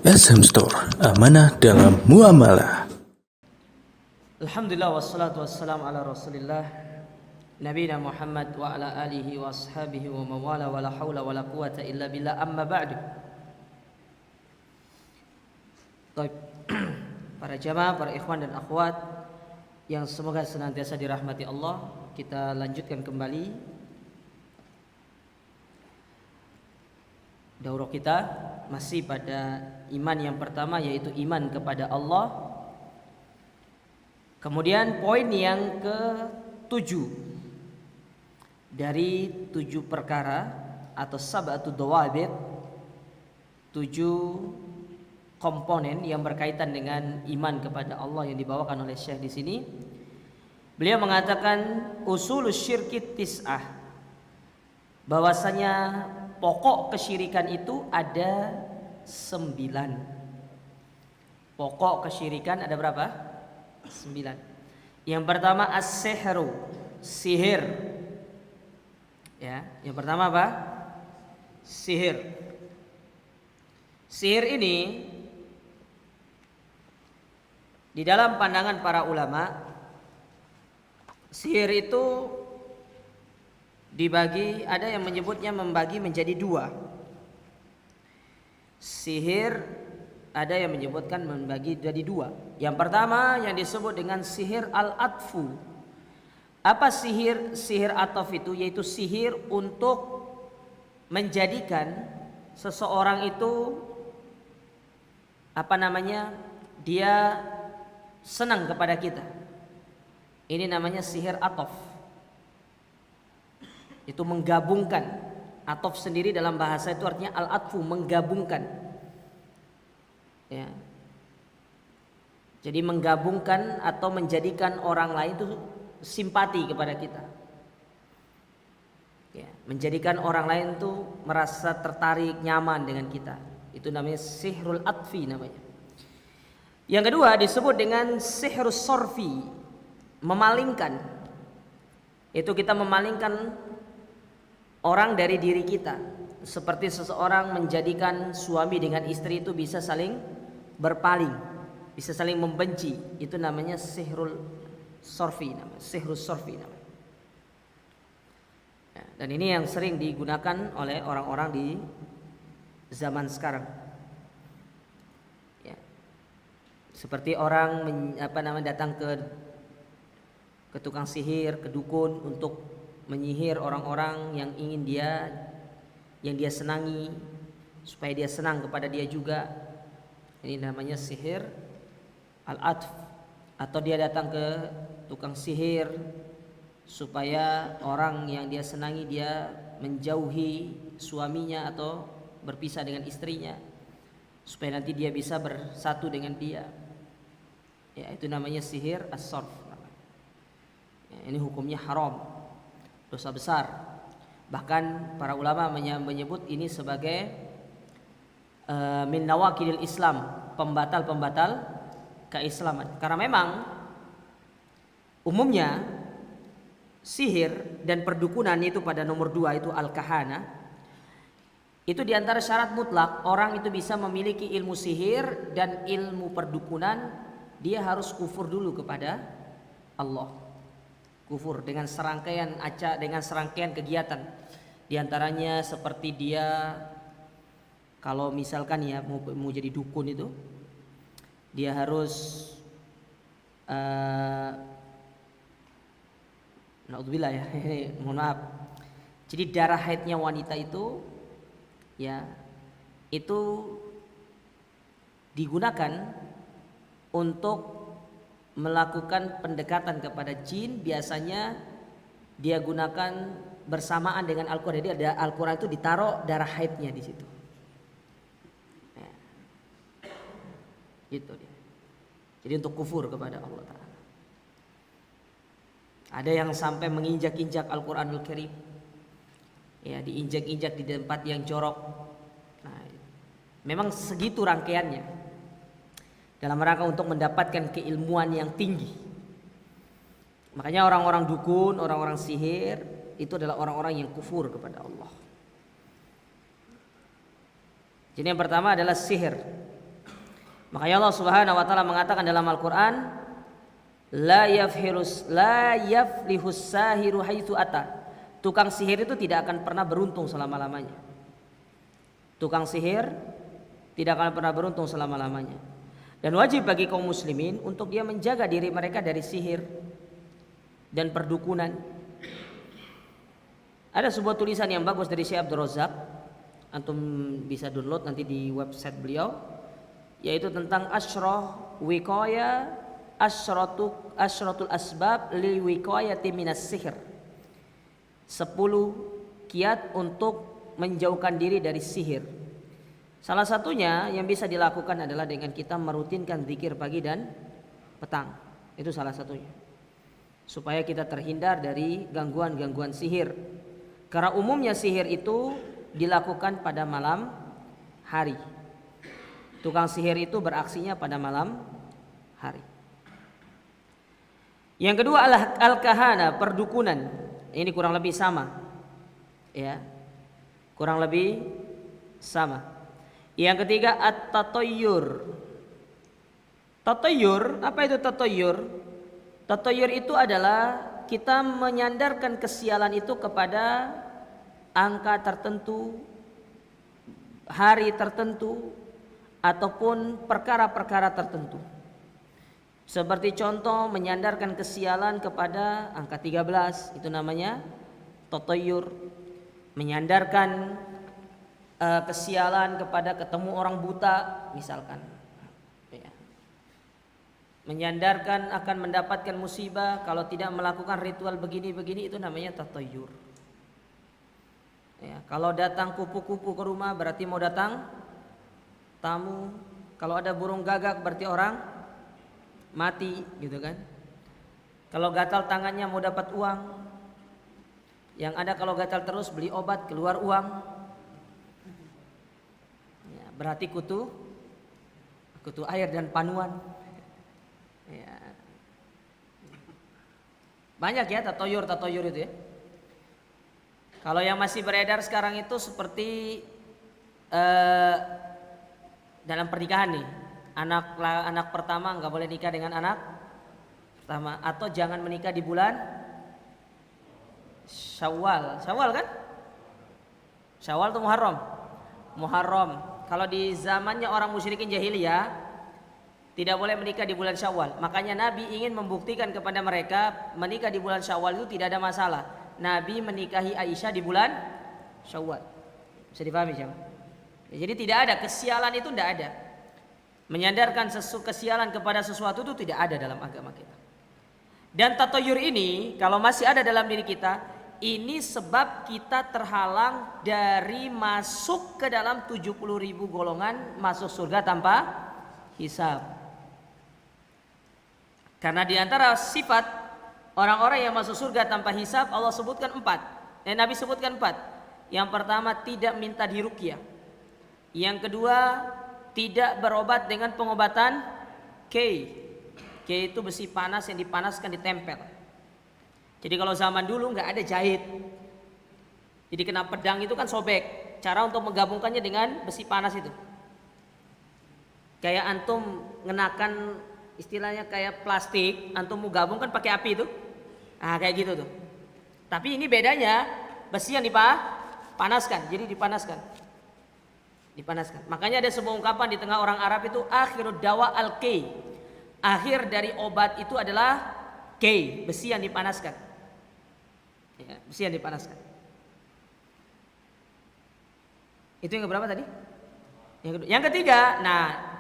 SM Store, amanah dalam muamalah. Alhamdulillah wassalatu wassalamu ala Rasulillah Nabiyina Muhammad wa ala alihi wa ashabihi wa mawala wa la hawla wa la quwata illa billah amma ba'du. Baik. Para jamaah, para ikhwan dan akhwat yang semoga senantiasa dirahmati Allah, kita lanjutkan kembali daurah kita masih pada iman yang pertama, yaitu iman kepada Allah. Kemudian poin yang ke-7 dari 7 perkara atau sab'atu dawabit, 7 komponen yang berkaitan dengan iman kepada Allah yang dibawakan oleh Syekh di sini. Beliau mengatakan usulus syirki tis'ah, bahwasanya pokok kesyirikan itu ada 9. Pokok kesyirikan ada berapa? 9. Yang pertama as-sihru, sihir. Ya, yang pertama apa? Sihir. Sihir ini di dalam pandangan para ulama, sihir itu dibagi, ada yang menyebutnya membagi menjadi 2. Sihir ada yang menyebutkan membagi jadi 2. Yang pertama yang disebut dengan sihir al-atfu. Apa sihir? Sihir ataf itu yaitu sihir untuk menjadikan seseorang itu dia senang kepada kita. Ini namanya sihir ataf. Itu menggabungkan. Ataf sendiri dalam bahasa itu artinya al-atfu, menggabungkan. Ya. Jadi menggabungkan atau menjadikan orang lain itu simpati kepada kita. Ya, menjadikan orang lain itu merasa tertarik, nyaman dengan kita. Itu namanya sihrul atfi namanya. Yang kedua disebut dengan sihrus sorfi, memalingkan. Itu kita memalingkan orang dari diri kita. Seperti seseorang menjadikan suami dengan istri itu bisa saling berpaling, bisa saling membenci. Itu namanya sihrul sorfi, namanya sihrus sorfi namanya. Ya, dan ini yang sering digunakan oleh orang-orang di zaman sekarang. Ya. Seperti orang datang ke tukang sihir, ke dukun untuk menyihir orang-orang yang dia senangi supaya dia senang kepada dia juga. Ini namanya sihir al-atf. Atau dia datang ke tukang sihir supaya orang yang dia senangi dia menjauhi suaminya atau berpisah dengan istrinya supaya nanti dia bisa bersatu dengan dia. Ya, itu namanya sihir as-sarf. Ya, ini hukumnya haram, dosa besar. Bahkan para ulama menyebut ini sebagai min nawaqidil Islam, pembatal-pembatal keislaman. Karena memang umumnya sihir dan perdukunan itu pada nomor 2 itu al-kahana. Itu diantara syarat mutlak orang itu bisa memiliki ilmu sihir dan ilmu perdukunan, dia harus kufur dulu kepada Allah. Kufur dengan serangkaian kegiatan. Di antaranya seperti dia kalau misalkan ya mau jadi dukun itu dia harus naudzubillah ya, mohon maaf. Jadi darah haidnya wanita itu ya itu digunakan untuk melakukan pendekatan kepada jin. Biasanya dia gunakan bersamaan dengan Al-Quran. Jadi ada Al-Quran itu ditaruh darah haidnya di situ. Ya. Gitu dia. Jadi untuk kufur kepada Allah Ta'ala. Ada yang sampai menginjak-injak Al-Quranul Karim. Ya, diinjak-injak di tempat yang jorok. Nah, memang segitu rangkaiannya. Dalam rangka untuk mendapatkan keilmuan yang tinggi. Makanya orang-orang dukun, orang-orang sihir itu adalah orang-orang yang kufur kepada Allah. Jadi yang pertama adalah sihir. Makanya Allah Subhanahu wa taala mengatakan dalam Al-Qur'an, la yaflihus sahiru haitsu ata. Tukang sihir itu tidak akan pernah beruntung selama-lamanya. Tukang sihir tidak akan pernah beruntung selama-lamanya. Dan wajib bagi kaum muslimin untuk dia menjaga diri mereka dari sihir dan perdukunan. Ada sebuah tulisan yang bagus dari Syekh Abdul Razak, antum bisa download nanti di website beliau, yaitu tentang asyrah wiqaya asyratul asbab li wiqayati minas sihir. 10 kiat untuk menjauhkan diri dari sihir. Salah satunya yang bisa dilakukan adalah dengan kita merutinkan zikir pagi dan petang. Itu salah satunya. Supaya kita terhindar dari gangguan-gangguan sihir. Karena umumnya sihir itu dilakukan pada malam hari. Tukang sihir itu beraksinya pada malam hari. Yang kedua adalah al-kahana, perdukunan. Ini kurang lebih sama. Ya. Kurang lebih sama. Yang ketiga at-tatayyur. Tatayyur, apa itu tatayyur? Tatayyur itu adalah kita menyandarkan kesialan itu kepada angka tertentu, hari tertentu, ataupun perkara-perkara tertentu. Seperti contoh menyandarkan kesialan kepada angka 13, itu namanya tatayyur. Menyandarkan kesialan kepada ketemu orang buta misalkan. Ya. Menyandarkan akan mendapatkan musibah kalau tidak melakukan ritual begini-begini, itu namanya tatayyur. Ya, kalau datang kupu-kupu ke rumah berarti mau datang tamu. Kalau ada burung gagak berarti orang mati, gitu kan. Kalau gatal tangannya mau dapat uang. Yang ada kalau gatal terus beli obat keluar uang. Ya, berarti kutu air dan panuan. Ya. Banyak ya tatoyur itu ya. Kalau yang masih beredar sekarang itu seperti dalam pernikahan nih. Anak pertama nggak boleh nikah dengan anak pertama, atau jangan menikah di bulan Syawal kan? Syawal atau Muharram. Kalau di zamannya orang musyrikin jahiliyah tidak boleh menikah di bulan Syawal. Makanya Nabi ingin membuktikan kepada mereka menikah di bulan Syawal itu tidak ada masalah. Nabi menikahi Aisyah di bulan Syawal. Bisa dipahami siapa? Ya, jadi tidak ada kesialan, itu tidak ada. Menyandarkan kesialan kepada sesuatu itu tidak ada dalam agama kita. Dan tatayyur ini kalau masih ada dalam diri kita, ini sebab kita terhalang dari masuk ke dalam 70.000 golongan masuk surga tanpa hisab. Karena di antara sifat orang-orang yang masuk surga tanpa hisab, Allah sebutkan 4. Nabi sebutkan 4. Yang pertama, tidak minta diruqyah. Yang kedua, tidak berobat dengan pengobatan K itu besi panas yang dipanaskan ditempel. Jadi kalau zaman dulu nggak ada jahit, jadi kena pedang itu kan sobek. Cara untuk menggabungkannya dengan besi panas itu, kayak antum ngenakan istilahnya kayak plastik, antum mau gabung kan pakai api itu, kayak gitu tuh. Tapi ini bedanya besi yang dipanaskan, jadi dipanaskan. Makanya ada sebuah ungkapan di tengah orang Arab itu, akhirud dawa al-kay. Akhir dari obat itu adalah kay, besi yang dipanaskan. Ya, besi yang dipanaskan. Itu yang keberapa tadi? Yang ketiga,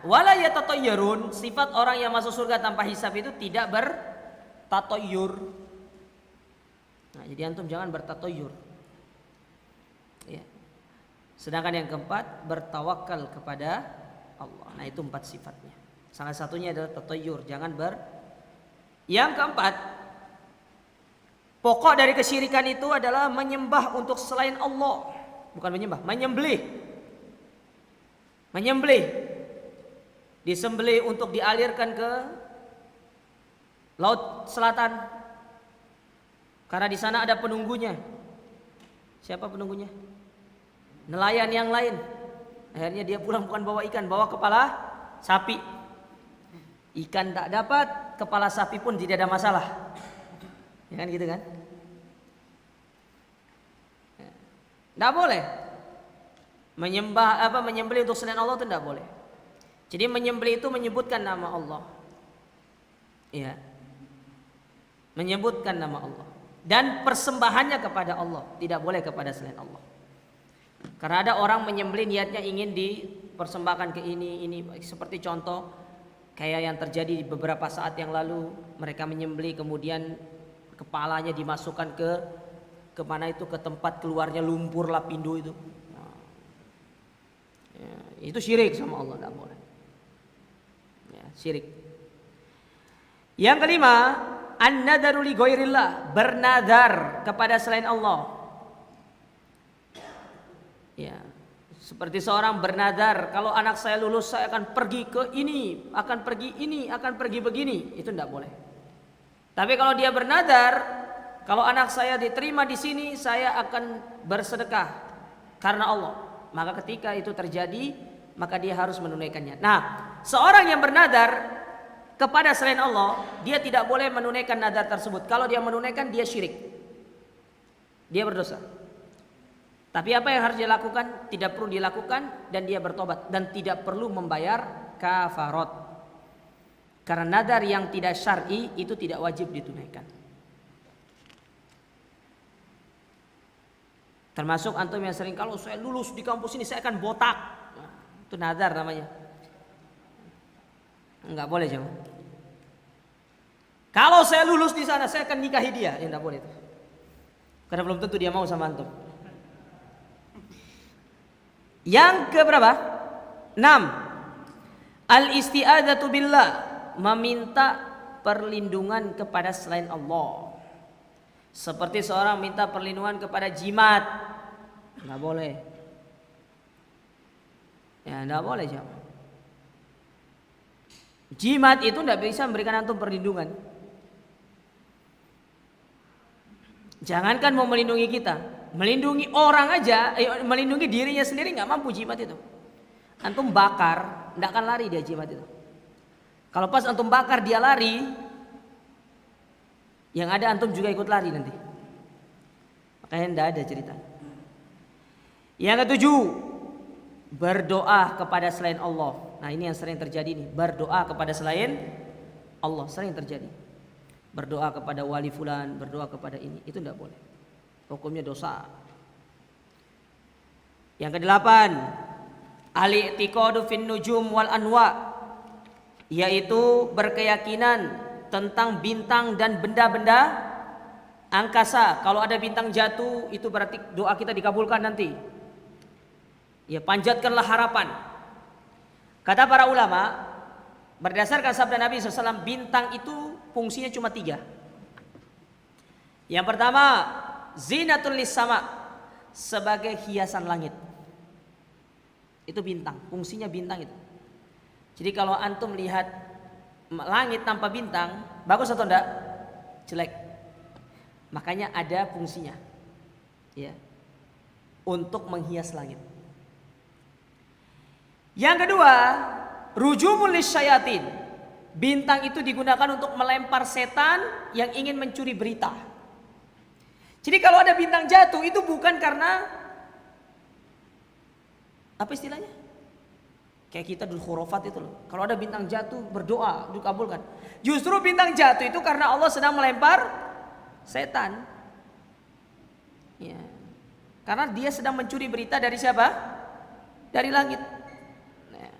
wala yatatayyarun, sifat orang yang masuk surga tanpa hisab itu tidak bertatayyur. Jadi antum jangan bertatayyur. Ya. Sedangkan yang keempat, bertawakal kepada Allah. Itu 4 sifatnya. Salah satunya adalah tatayyur, jangan Yang keempat, pokok dari kesyirikan itu adalah menyembah untuk selain Allah. Bukan menyembah, menyembelih. Disembelih untuk dialirkan ke laut selatan. Karena di sana ada penunggunya. Siapa penunggunya? Nelayan yang lain. Akhirnya dia pulang bukan bawa ikan, bawa kepala sapi. Ikan tak dapat, kepala sapi pun tidak ada masalah. Ya kan gitu kan? Tidak boleh menyembelih untuk selain Allah itu tidak boleh. Jadi menyembelih itu menyebutkan nama Allah. Ya. Menyebutkan nama Allah dan persembahannya kepada Allah, tidak boleh kepada selain Allah. Karena ada orang menyembelih niatnya ingin dipersembahkan ke ini seperti contoh kayak yang terjadi di beberapa saat yang lalu, mereka menyembelih kemudian kepalanya dimasukkan ke mana itu, ke tempat keluarnya lumpur lapindo itu. Ya, itu syirik sama Allah, tidak boleh. Ya, syirik. Yang kelima, an-nadaru li ghairillah, bernadar kepada selain Allah. Ya, seperti seorang bernadar, kalau anak saya lulus saya akan pergi ke ini, akan pergi begini, itu tidak boleh. Tapi kalau dia bernadar, kalau anak saya diterima di sini, saya akan bersedekah karena Allah. Maka ketika itu terjadi, maka dia harus menunaikannya. Nah, seorang yang bernadar kepada selain Allah, dia tidak boleh menunaikan nadar tersebut. Kalau dia menunaikan, dia syirik, dia berdosa. Tapi apa yang harus dilakukan? Tidak perlu dilakukan dan dia bertobat dan tidak perlu membayar kafarat. Karena nadar yang tidak syar'i itu tidak wajib ditunaikan. Termasuk antum yang sering, kalau saya lulus di kampus ini saya akan botak. Nah, itu nadar namanya. Enggak boleh jemaah. Kalau saya lulus di sana saya akan nikahi dia, ya enggak boleh itu. Karena belum tentu dia mau sama antum. Yang keberapa? 6. Al-isti'adzatu billah, meminta perlindungan kepada selain Allah. Seperti seorang minta perlindungan kepada jimat, enggak boleh. Ya, enggak boleh, jemaah. Jimat itu enggak bisa memberikan antum perlindungan. Jangankan mau melindungi kita, melindungi orang aja, melindungi dirinya sendiri nggak mampu jimat itu. Antum bakar, nggak akan lari dia jimat itu. Kalau pas antum bakar dia lari, yang ada antum juga ikut lari nanti. Makanya nggak ada cerita. Yang ketujuh, berdoa kepada selain Allah. Nah ini yang sering terjadi nih, berdoa kepada selain Allah sering terjadi. Berdoa kepada wali fulan, berdoa kepada ini, itu tidak boleh. Hukumnya dosa. Yang kedelapan, al-i'tiqadu fin nujum wal anwa, yaitu berkeyakinan tentang bintang dan benda-benda angkasa. Kalau ada bintang jatuh, itu berarti doa kita dikabulkan nanti. Ya, panjatkanlah harapan. Kata para ulama, berdasarkan sabda Nabi SAW, bintang itu fungsinya cuma 3. Yang pertama, zinatul lis-sama, sebagai hiasan langit. Itu bintang, fungsinya bintang itu. Jadi kalau antum lihat langit tanpa bintang, bagus atau enggak? Jelek. Makanya ada fungsinya, ya, untuk menghias langit. Yang kedua, rujumul lisyayatin. Bintang itu digunakan untuk melempar setan yang ingin mencuri berita. Jadi kalau ada bintang jatuh itu bukan karena apa istilahnya? Kayak kita dulu khurafat itu loh. Kalau ada bintang jatuh berdoa dikabulkan. Justru bintang jatuh itu karena Allah sedang melempar setan. Ya. Karena dia sedang mencuri berita dari siapa? Dari langit. Nah,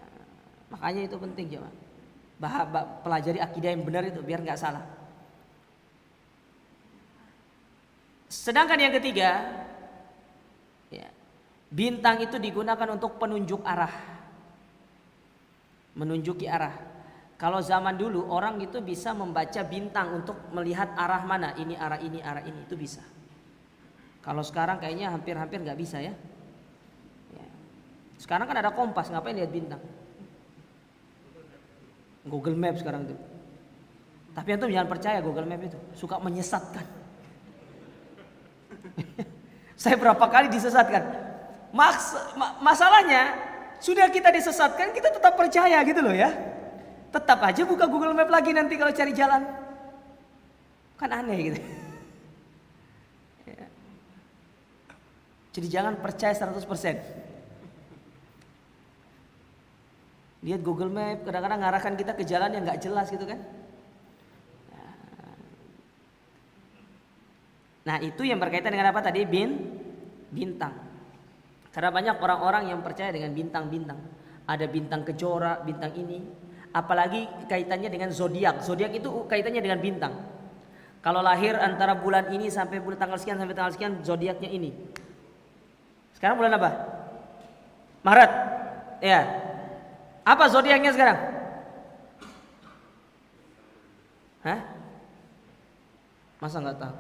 makanya itu penting jemaah. Pelajari akidah yang benar itu biar nggak salah. Sedangkan yang ketiga, ya, bintang itu digunakan untuk penunjuk arah, menunjuki arah. Kalau zaman dulu orang itu bisa membaca bintang untuk melihat arah mana, ini arah ini, arah ini, itu bisa. Kalau sekarang kayaknya hampir-hampir nggak bisa ya. Sekarang kan ada kompas, ngapain lihat bintang? Google Maps sekarang itu. Tapi antum jangan percaya Google Maps itu, suka menyesatkan. Saya berapa kali disesatkan. Masalahnya sudah kita disesatkan, kita tetap percaya gitu loh ya. Tetap aja buka Google Map lagi nanti kalau cari jalan. Kan aneh gitu. Ya. Jadi jangan percaya 100%. Lihat Google Map kadang-kadang ngarahkan kita ke jalan yang nggak jelas gitu kan. Nah itu yang berkaitan dengan apa tadi? Bintang. Karena banyak orang-orang yang percaya dengan bintang-bintang. Ada bintang kejora, bintang ini. Apalagi kaitannya dengan zodiak. Zodiak itu kaitannya dengan bintang. Kalau lahir antara bulan ini sampai bulan tanggal sekian sampai tanggal sekian, zodiaknya ini. Sekarang bulan apa? Maret. Ya. Apa zodiaknya sekarang? Hah? Masa nggak tahu?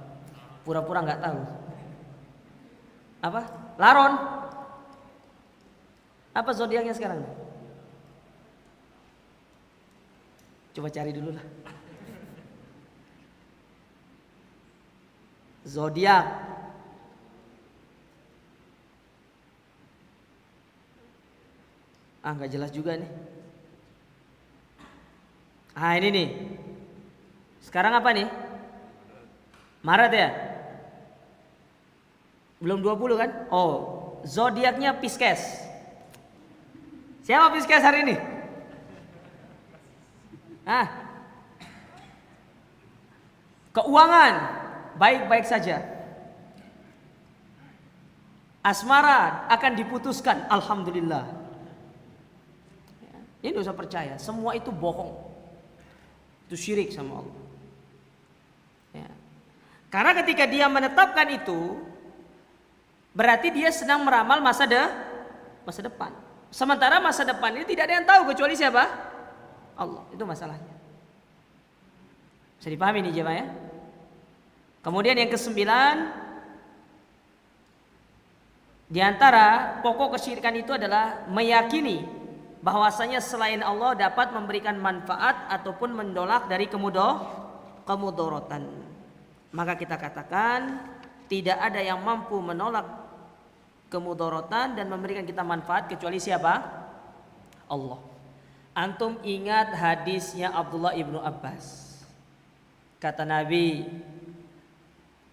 Pura-pura nggak tahu. Apa? Laron. Apa zodiaknya sekarang? Coba cari dulu lah. Zodiak. Nggak jelas juga nih. Ini nih. Sekarang apa nih? Maret ya? Belum 20 kan? Oh, zodiaknya Pisces. Siapa Pisces hari ini? Keuangan baik-baik saja. Asmara akan diputuskan, alhamdulillah. Ini tidak usah percaya, semua itu bohong. Itu syirik sama Allah. Ya. Karena ketika dia menetapkan itu, berarti dia sedang meramal masa depan. Sementara masa depan ini tidak ada yang tahu kecuali siapa? Allah. Itu masalahnya. Bisa dipahami nih jemaah ya. Kemudian yang kesembilan, di antara pokok kesyirikan itu adalah meyakini bahwasanya selain Allah dapat memberikan manfaat ataupun mendolak dari kemudorotan. Maka kita katakan tidak ada yang mampu menolak kemudorotan dan memberikan kita manfaat kecuali siapa? Allah. Antum ingat hadisnya Abdullah ibnu Abbas. Kata Nabi,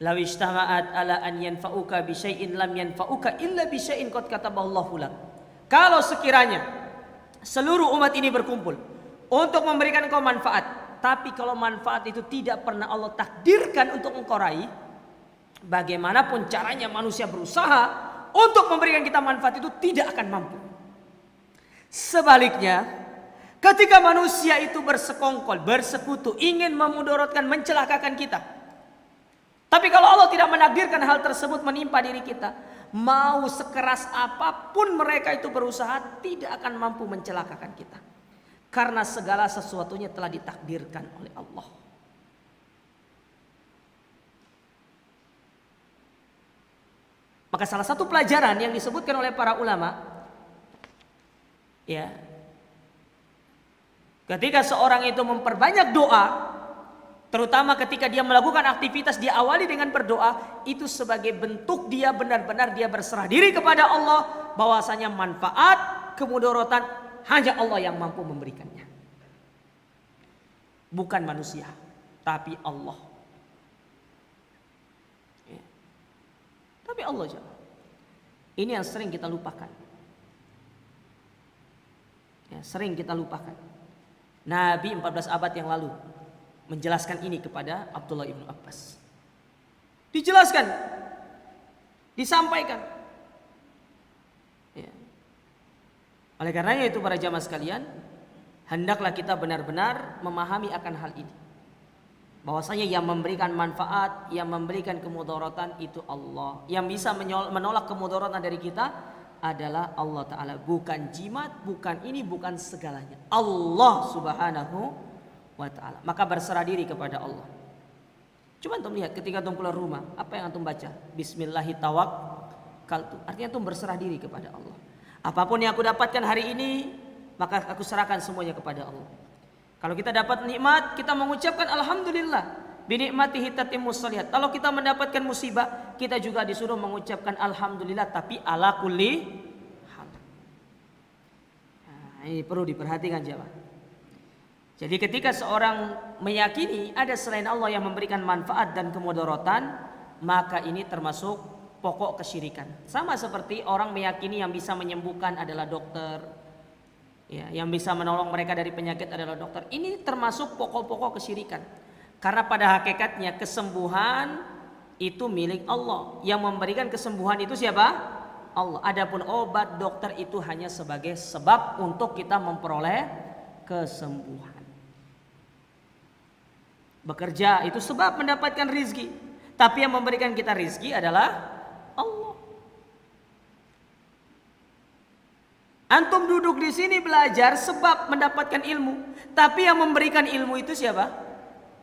"Law ijtama'at ala an yanfa'uka bi syai'in lam yanfa'uka illa bi syai'in qad kataballahu lak." Kalau sekiranya seluruh umat ini berkumpul untuk memberikan engkau manfaat, tapi kalau manfaat itu tidak pernah Allah takdirkan untuk engkau raih, bagaimanapun caranya manusia berusaha untuk memberikan kita manfaat itu tidak akan mampu. Sebaliknya, ketika manusia itu bersekongkol, bersekutu, ingin memudaratkan, mencelakakan kita, tapi kalau Allah tidak menakdirkan hal tersebut menimpa diri kita, mau sekeras apapun mereka itu berusaha, tidak akan mampu mencelakakan kita. Karena segala sesuatunya telah ditakdirkan oleh Allah. Maka salah satu pelajaran yang disebutkan oleh para ulama, ya, ketika seorang itu memperbanyak doa, terutama ketika dia melakukan aktivitas diawali dengan berdoa, itu sebagai bentuk dia benar-benar dia berserah diri kepada Allah, bahwasanya manfaat, kemudaratan hanya Allah yang mampu memberikannya. Bukan manusia, tapi Allah. Ya. Tapi Allah jawab. Ini yang sering kita lupakan. Ya, sering kita lupakan. Nabi 14 abad yang lalu menjelaskan ini kepada Abdullah ibnu Abbas. Dijelaskan, disampaikan. Ya. Oleh karenanya itu para jamaah sekalian, hendaklah kita benar-benar memahami akan hal ini. Bahwasanya yang memberikan manfaat, yang memberikan kemudaratan itu Allah. Yang bisa menolak kemudaratan dari kita adalah Allah Ta'ala. Bukan jimat, bukan ini, bukan segalanya. Allah Subhanahu wa Ta'ala. Maka berserah diri kepada Allah. Coba antum lihat ketika antum keluar rumah, apa yang antum baca? Bismillahirrahmanirrahim. Artinya antum berserah diri kepada Allah. Apapun yang aku dapatkan hari ini, maka aku serahkan semuanya kepada Allah. Kalau kita dapat nikmat, kita mengucapkan alhamdulillah. Binikmatihi tatimmus shalihat. Kalau kita mendapatkan musibah, kita juga disuruh mengucapkan alhamdulillah, tapi ala kulli hal. Nah, ini perlu diperhatikan jemaah. Jadi ketika seorang meyakini ada selain Allah yang memberikan manfaat dan kemudaratan, maka ini termasuk pokok kesyirikan. Sama seperti orang meyakini yang bisa menyembuhkan adalah dokter, ya, yang bisa menolong mereka dari penyakit adalah dokter. Ini termasuk pokok-pokok kesyirikan. Karena pada hakikatnya kesembuhan itu milik Allah. Yang memberikan kesembuhan itu siapa? Allah. Adapun obat dokter itu hanya sebagai sebab untuk kita memperoleh kesembuhan. Bekerja itu sebab mendapatkan rizki, tapi yang memberikan kita rizki adalah Allah. Antum duduk di sini belajar sebab mendapatkan ilmu, tapi yang memberikan ilmu itu siapa?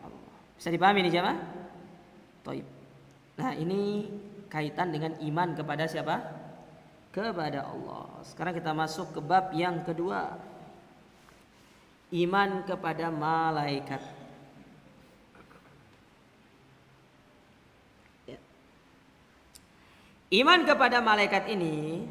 Allah. Bisa dipahami nih jemaah? Taib. Nah, ini kaitan dengan iman kepada siapa? Kepada Allah. Sekarang kita masuk ke bab yang kedua. Iman kepada malaikat. Iman kepada malaikat ini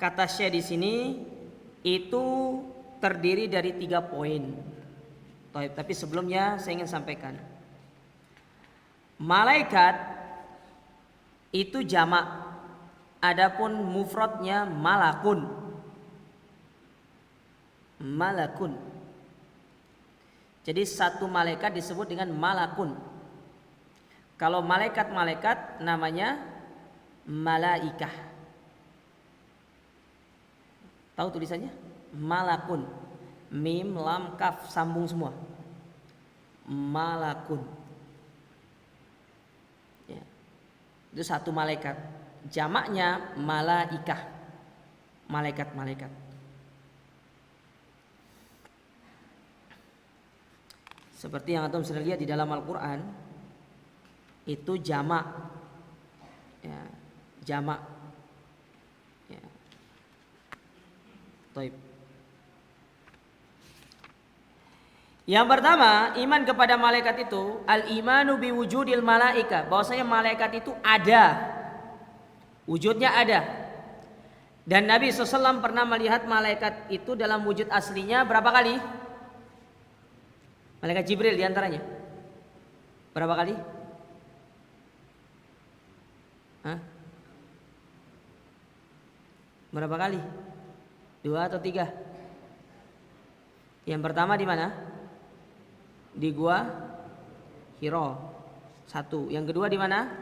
kata Syekh di sini itu terdiri dari 3 poin. Tapi sebelumnya saya ingin sampaikan, malaikat itu jamak, adapun mufradnya malakun. Malakun. Jadi satu malaikat disebut dengan malakun. Kalau malaikat-malaikat namanya malaikah. Tahu tulisannya? Malakun. Mim, lam, kaf sambung semua. Malakun. Ya. Itu satu malaikat. Jamaknya malaikah. Malaikat-malaikat. Seperti yang antum sudah lihat di dalam Al-Quran, itu jamak. Ya, jamak. Ya. Taib. Yang pertama, iman kepada malaikat itu al-imanu biwujudil malaika, bahwasanya malaikat itu ada, wujudnya ada. Dan Nabi SAW pernah melihat malaikat itu dalam wujud aslinya berapa kali? Malaikat Jibril diantaranya berapa kali? Hah? Berapa kali? 2 atau 3? Yang pertama di mana? Di gua Hiro 1. Yang kedua di mana?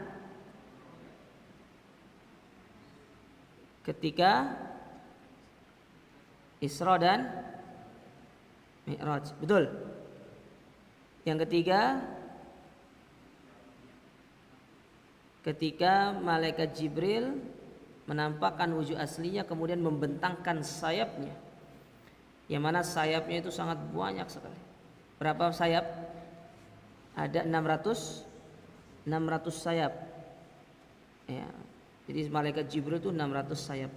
Ketika Isra dan Mi'raj. Betul. Yang ketiga ketika malaikat Jibril menampakkan wujud aslinya kemudian membentangkan sayapnya, yang mana sayapnya itu sangat banyak sekali. Berapa sayap? Ada 600 sayap. Ya. Jadi malaikat Jibril itu 600 sayap.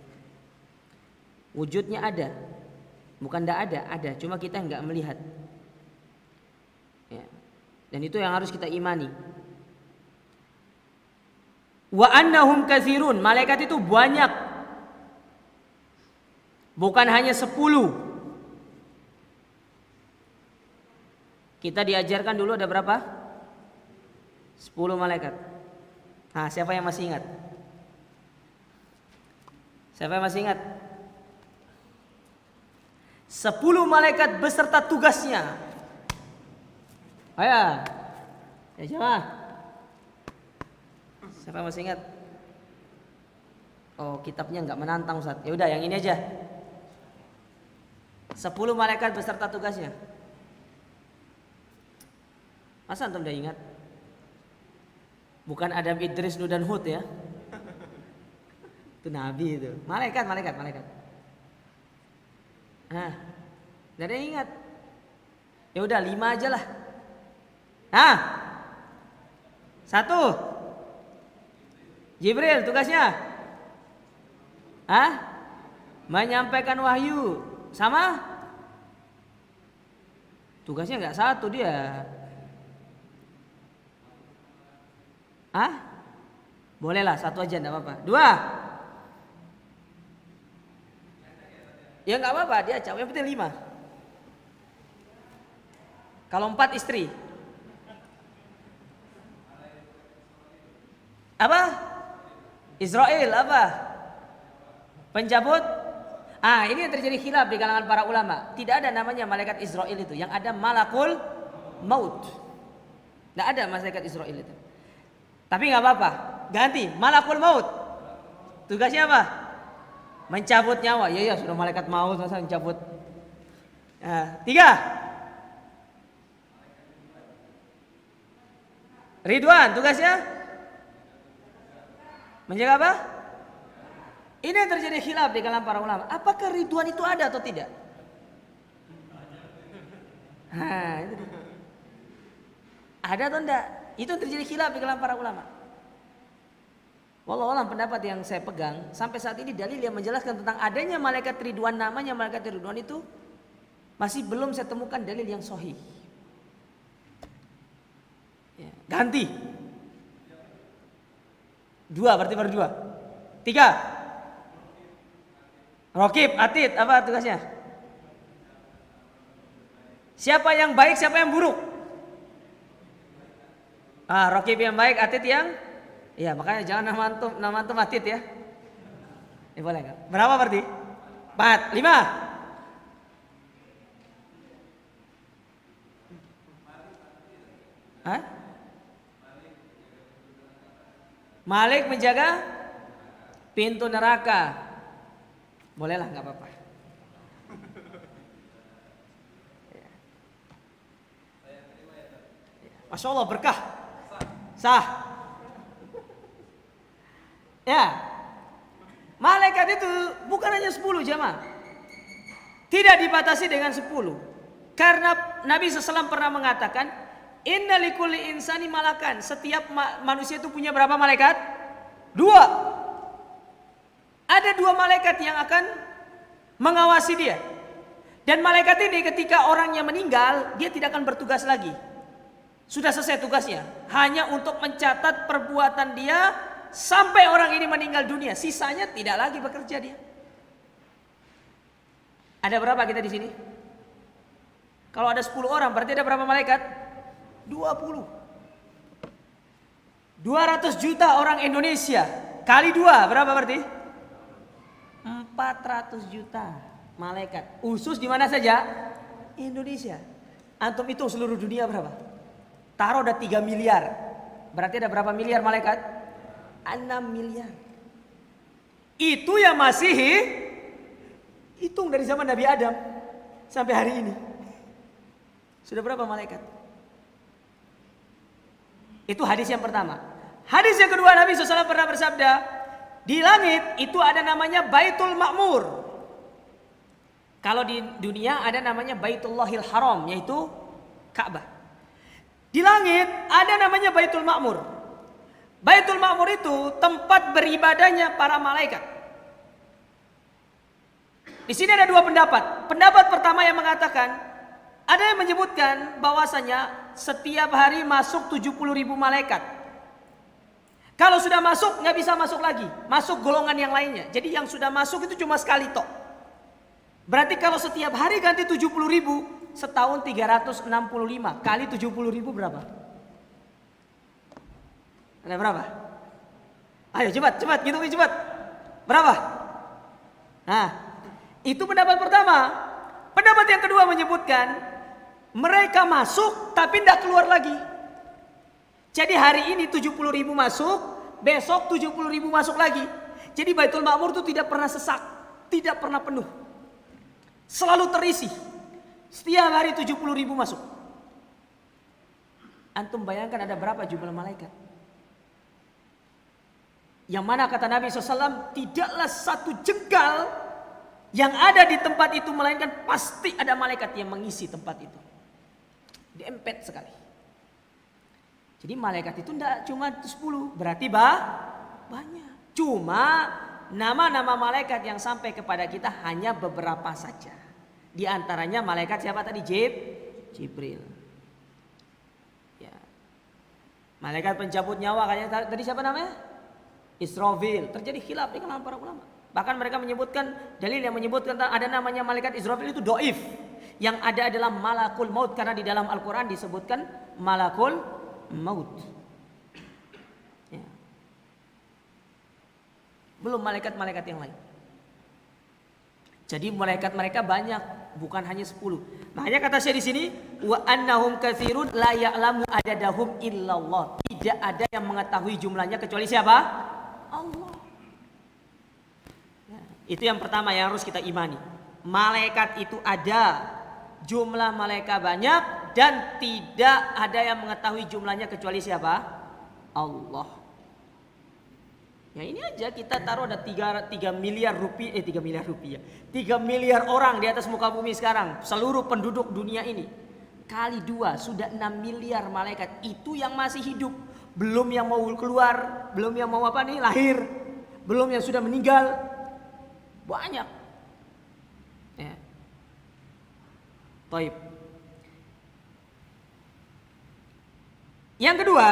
Wujudnya ada. Bukan tidak ada, cuma kita enggak melihat. Ya. Dan itu yang harus kita imani. Wa annahum katsirun, malaikat itu banyak. Bukan hanya 10. Kita diajarkan dulu ada berapa? 10 malaikat. Nah, siapa yang masih ingat? Siapa yang masih ingat? 10 malaikat beserta tugasnya. Ayo. Ya siapa? Siapa yang masih ingat? Oh, kitabnya enggak menantang, Ustaz. Ya udah, yang ini aja. 10 malaikat beserta tugasnya. Masa antum udah ingat? Bukan Adam, Idris, Nuh dan Hud ya. Itu nabi itu. Malaikat. Nah, enggak ada yang ingat. Ya udah 5 aja lah. Nah. 1. Jibril tugasnya? Hah? Menyampaikan wahyu. Sama? Tugasnya nggak satu dia. Hah? Bolehlah satu aja enggak apa-apa. 2. Ya nggak apa-apa, dia cowok, yang penting 5. Kalau 4 istri. Apa? Israel apa? Pencabut? Ini yang terjadi khilaf di kalangan para ulama. Tidak ada namanya malaikat Israel itu. Yang ada malakul maut. Tidak ada malaikat Israel itu. Tapi nggak apa-apa. Ganti malakul maut. Tugasnya apa? Mencabut nyawa. Ya sudah malaikat maut masa mencabut. 3. Ridwan tugasnya menjaga apa? Ini yang terjadi khilaf di kalangan para ulama. Apakah Ridwan itu ada atau tidak? Itu dia. Ada atau enggak? Itu yang terjadi khilaf di kalangan para ulama. Wallahu a'lam, pendapat yang saya pegang sampai saat ini dalil yang menjelaskan tentang adanya malaikat Ridwan, namanya malaikat Ridwan itu masih belum saya temukan dalil yang sahih. Ganti 2 berarti baru 2. 3. Rokib, Atid, apa tugasnya? Siapa yang baik, siapa yang buruk? Rokib yang baik, Atid yang, ya makanya jangan nama antum Atid ya. Boleh nggak? Berapa berarti? 4, 5. Malik menjaga pintu neraka. Bolehlah, nggak apa-apa. Masya Allah, berkah. Sah. Ya. Malaikat itu bukan hanya 10 jamaah. Tidak dibatasi dengan 10. Karena Nabi SAW pernah mengatakan, inna likulli insani malakan. Setiap manusia itu punya berapa malaikat? 2. Ada 2 malaikat yang akan mengawasi dia. Dan malaikat ini ketika orangnya meninggal, dia tidak akan bertugas lagi. Sudah selesai tugasnya. Hanya untuk mencatat perbuatan dia sampai orang ini meninggal dunia. Sisanya tidak lagi bekerja dia. Ada berapa kita di sini? Kalau ada 10 orang berarti ada berapa malaikat? 20. 200 juta orang Indonesia kali 2 berapa berarti? 400 juta malaikat. Usus di mana saja? Indonesia. Antum hitung seluruh dunia berapa? Taruh ada 3 miliar. Berarti ada berapa miliar malaikat? 6 miliar. Itu yang masih hitung dari zaman Nabi Adam sampai hari ini. Sudah berapa malaikat? Itu hadis yang pertama. Hadis yang kedua, Nabi SAW pernah bersabda, di langit itu ada namanya Baitul Ma'mur. Kalau di dunia ada namanya Baitullahil Haram, yaitu Ka'bah. Di langit ada namanya Baitul Ma'mur. Baitul Ma'mur itu tempat beribadahnya para malaikat. Di sini ada 2 pendapat. Pendapat pertama yang mengatakan, ada yang menyebutkan bahwasanya setiap hari masuk 70.000 malaikat. Kalau sudah masuk nggak bisa masuk lagi, masuk golongan yang lainnya. Jadi yang sudah masuk itu cuma sekali tok. Berarti kalau setiap hari ganti 70.000, setahun 365 kali 70.000 berapa? Ada berapa? Ayo cepat, gitu cepat. Berapa? Nah, itu pendapat pertama. Pendapat yang kedua menyebutkan mereka masuk tapi tidak keluar lagi. Jadi hari ini 70.000 masuk, besok 70.000 masuk lagi. Jadi Baitul Ma'mur itu tidak pernah sesak, tidak pernah penuh. Selalu terisi. Setiap hari 70.000 masuk. Antum bayangkan ada berapa jumlah malaikat? Yang mana kata Nabi SAW, tidaklah satu jengkal yang ada di tempat itu melainkan pasti ada malaikat yang mengisi tempat itu. Diempet sekali. Jadi malaikat itu tidak cuma 10, berarti banyak. Cuma nama-nama malaikat yang sampai kepada kita hanya beberapa saja. Di antaranya malaikat siapa tadi? Jibril. Ya. Malaikat pencabut nyawa katanya tadi siapa namanya? Israfil. Terjadi khilaf di kalangan para ulama. Bahkan mereka menyebutkan dalil yang menyebutkan ada namanya malaikat Israfil itu dhaif. Yang ada adalah malakul maut karena di dalam Al-Qur'an disebutkan malakul maut. Ya. Belum malaikat-malaikat yang lain. Jadi malaikat mereka banyak, bukan hanya 10. Makanya kata saya di sini, wa annahum katsirun la ya'lamu adadahum illallah. Tidak ada yang mengetahui jumlahnya kecuali siapa? Allah. Ya, itu yang pertama yang harus kita imani. Malaikat itu ada, jumlah malaikat banyak dan tidak ada yang mengetahui jumlahnya kecuali siapa? Allah. Ya ini aja kita taruh ada 3 miliar rupiah, 3 miliar rupiah. 3 miliar orang di atas muka bumi sekarang, seluruh penduduk dunia ini. Kali 2 sudah 6 miliar malaikat. Itu yang masih hidup, belum yang mau keluar, belum yang mau lahir, belum yang sudah meninggal. Banyak. Ya. Taib. Yang kedua,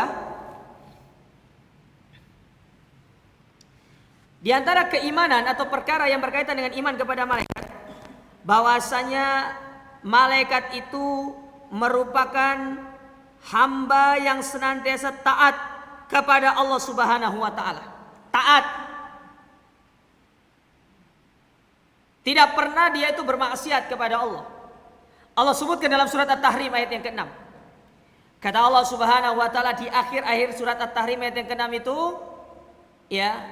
di antara keimanan atau perkara yang berkaitan dengan iman kepada malaikat, bahwasanya malaikat itu merupakan hamba yang senantiasa taat kepada Allah Subhanahu wa taala. Taat. Tidak pernah dia itu bermaksiat kepada Allah. Allah sebutkan dalam surat At-Tahrim ayat yang ke-6. Kata Allah Subhanahu wa taala di akhir-akhir surat At-Tahrim ayat yang ke-6 itu, ya,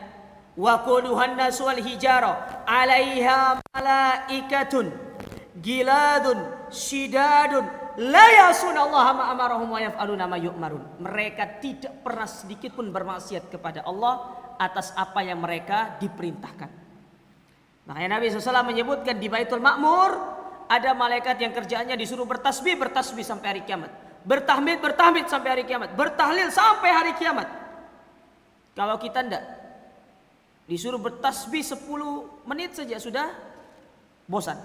wa quluhan nasu wal hijara 'alaiha malaikatun giladun shidadun la yasunallaha ma amarahum wa yaf'aluna ma yu'marun. Mereka tidak pernah sedikit pun bermaksiat kepada Allah atas apa yang mereka diperintahkan. Makanya Nabi SAW menyebutkan di Baitul Ma'mur ada malaikat yang kerjaannya disuruh bertasbih sampai hari kiamat, bertahmid sampai hari kiamat, bertahlil sampai hari kiamat. Kalau kita enggak, disuruh bertasbih 10 menit saja sudah bosan.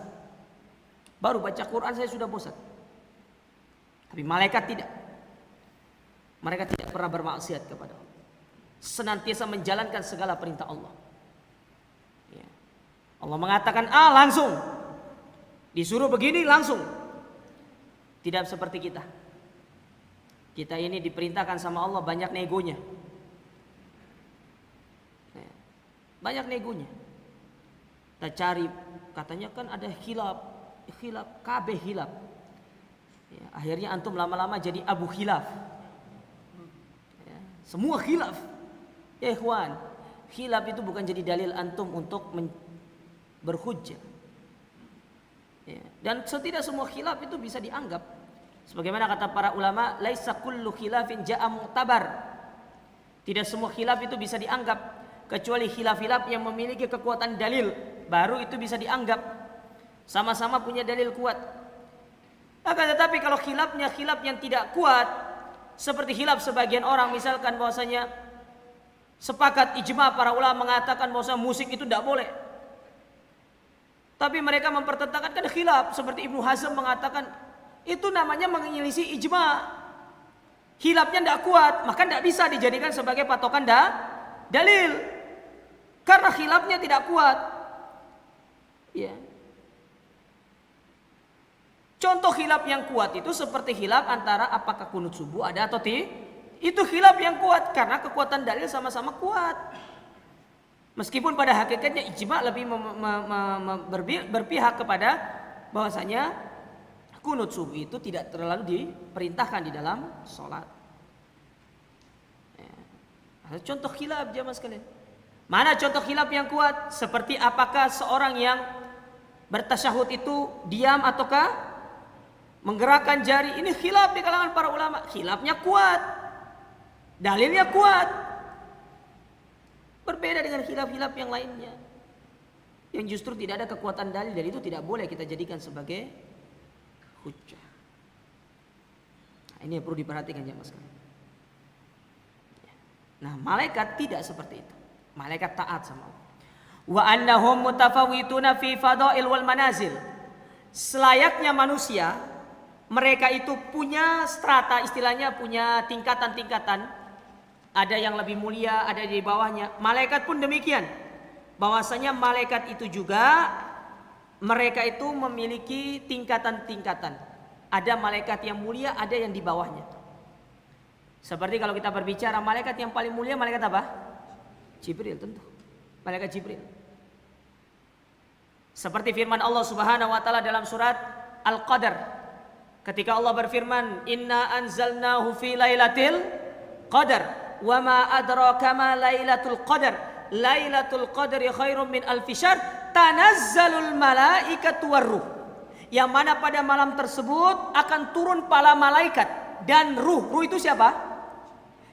Baru baca Quran saya sudah bosan. Tapi malaikat tidak. Mereka tidak pernah bermaksiat kepada Allah. Senantiasa menjalankan segala perintah Allah. Ya. Allah mengatakan A langsung. Disuruh begini langsung. Tidak seperti kita. Kita ini diperintahkan sama Allah banyak negonya. Banyak negonya. Kita cari, katanya kan ada khilaf, kabeh khilaf. Ya, akhirnya antum lama-lama jadi Abu Khilaf. Ya, semua khilaf. Ikhwan, khilaf itu bukan jadi dalil antum untuk berhujjah. Ya, dan tidak semua khilaf itu bisa dianggap. Sebagaimana kata para ulama, laisa kullu khilafin ja'a mu'tabar. Tidak semua khilaf itu bisa dianggap. Kecuali khilaf-khilaf yang memiliki kekuatan dalil, baru itu bisa dianggap sama-sama punya dalil kuat. Akan tetapi kalau khilafnya khilaf yang tidak kuat, seperti khilaf sebagian orang, misalkan bahwasanya sepakat ijma para ulama mengatakan bahwasanya musik itu tidak boleh, tapi mereka mempertentangkan kan khilaf, seperti Ibnu Hazm mengatakan itu namanya menyelisih ijma. Khilafnya tidak kuat, maka tidak bisa dijadikan sebagai patokan dalil. Karena khilafnya tidak kuat. Ya. Contoh khilaf yang kuat itu seperti khilaf antara apakah kunut subuh ada atau tidak. Itu khilaf yang kuat karena kekuatan dalil sama-sama kuat. Meskipun pada hakikatnya ijma lebih berpihak kepada bahwasanya kunut subuh itu tidak terlalu diperintahkan di dalam sholat. Ya. Contoh khilaf jamaah sekalian. Mana contoh khilaf yang kuat? Seperti apakah seorang yang bertasyahud itu diam ataukah menggerakkan jari? Ini khilaf di kalangan para ulama. Khilafnya kuat, dalilnya kuat. Berbeda dengan khilaf-khilaf yang lainnya, yang justru tidak ada kekuatan dalil, dan itu tidak boleh kita jadikan sebagai hujjah. Nah, ini yang perlu diperhatikan jamaah sekalian. Nah, malaikat tidak seperti itu. Malaikat taat sama Allah. Wa annahum mutafawwituna fi fadail wal manazil. Selayaknya manusia, mereka itu punya strata, istilahnya punya tingkatan-tingkatan. Ada yang lebih mulia, ada di bawahnya. Malaikat pun demikian. Bahwasanya malaikat itu juga mereka itu memiliki tingkatan-tingkatan. Ada malaikat yang mulia, ada yang di bawahnya. Seperti kalau kita berbicara malaikat yang paling mulia, malaikat apa? Jibril tentu. Malaikat Jibril. Seperti firman Allah Subhanahu wa taala dalam surat Al-Qadar. Ketika Allah berfirman, "Inna anzalnahu fi lailatul qadar." Wa ma adraka ma lailatul qadar. Lailatul qadri khairum min alfi syahr. Tanazzalul malaikatu warruh. Yang mana pada malam tersebut akan turun para malaikat dan ruh. Ruh itu siapa?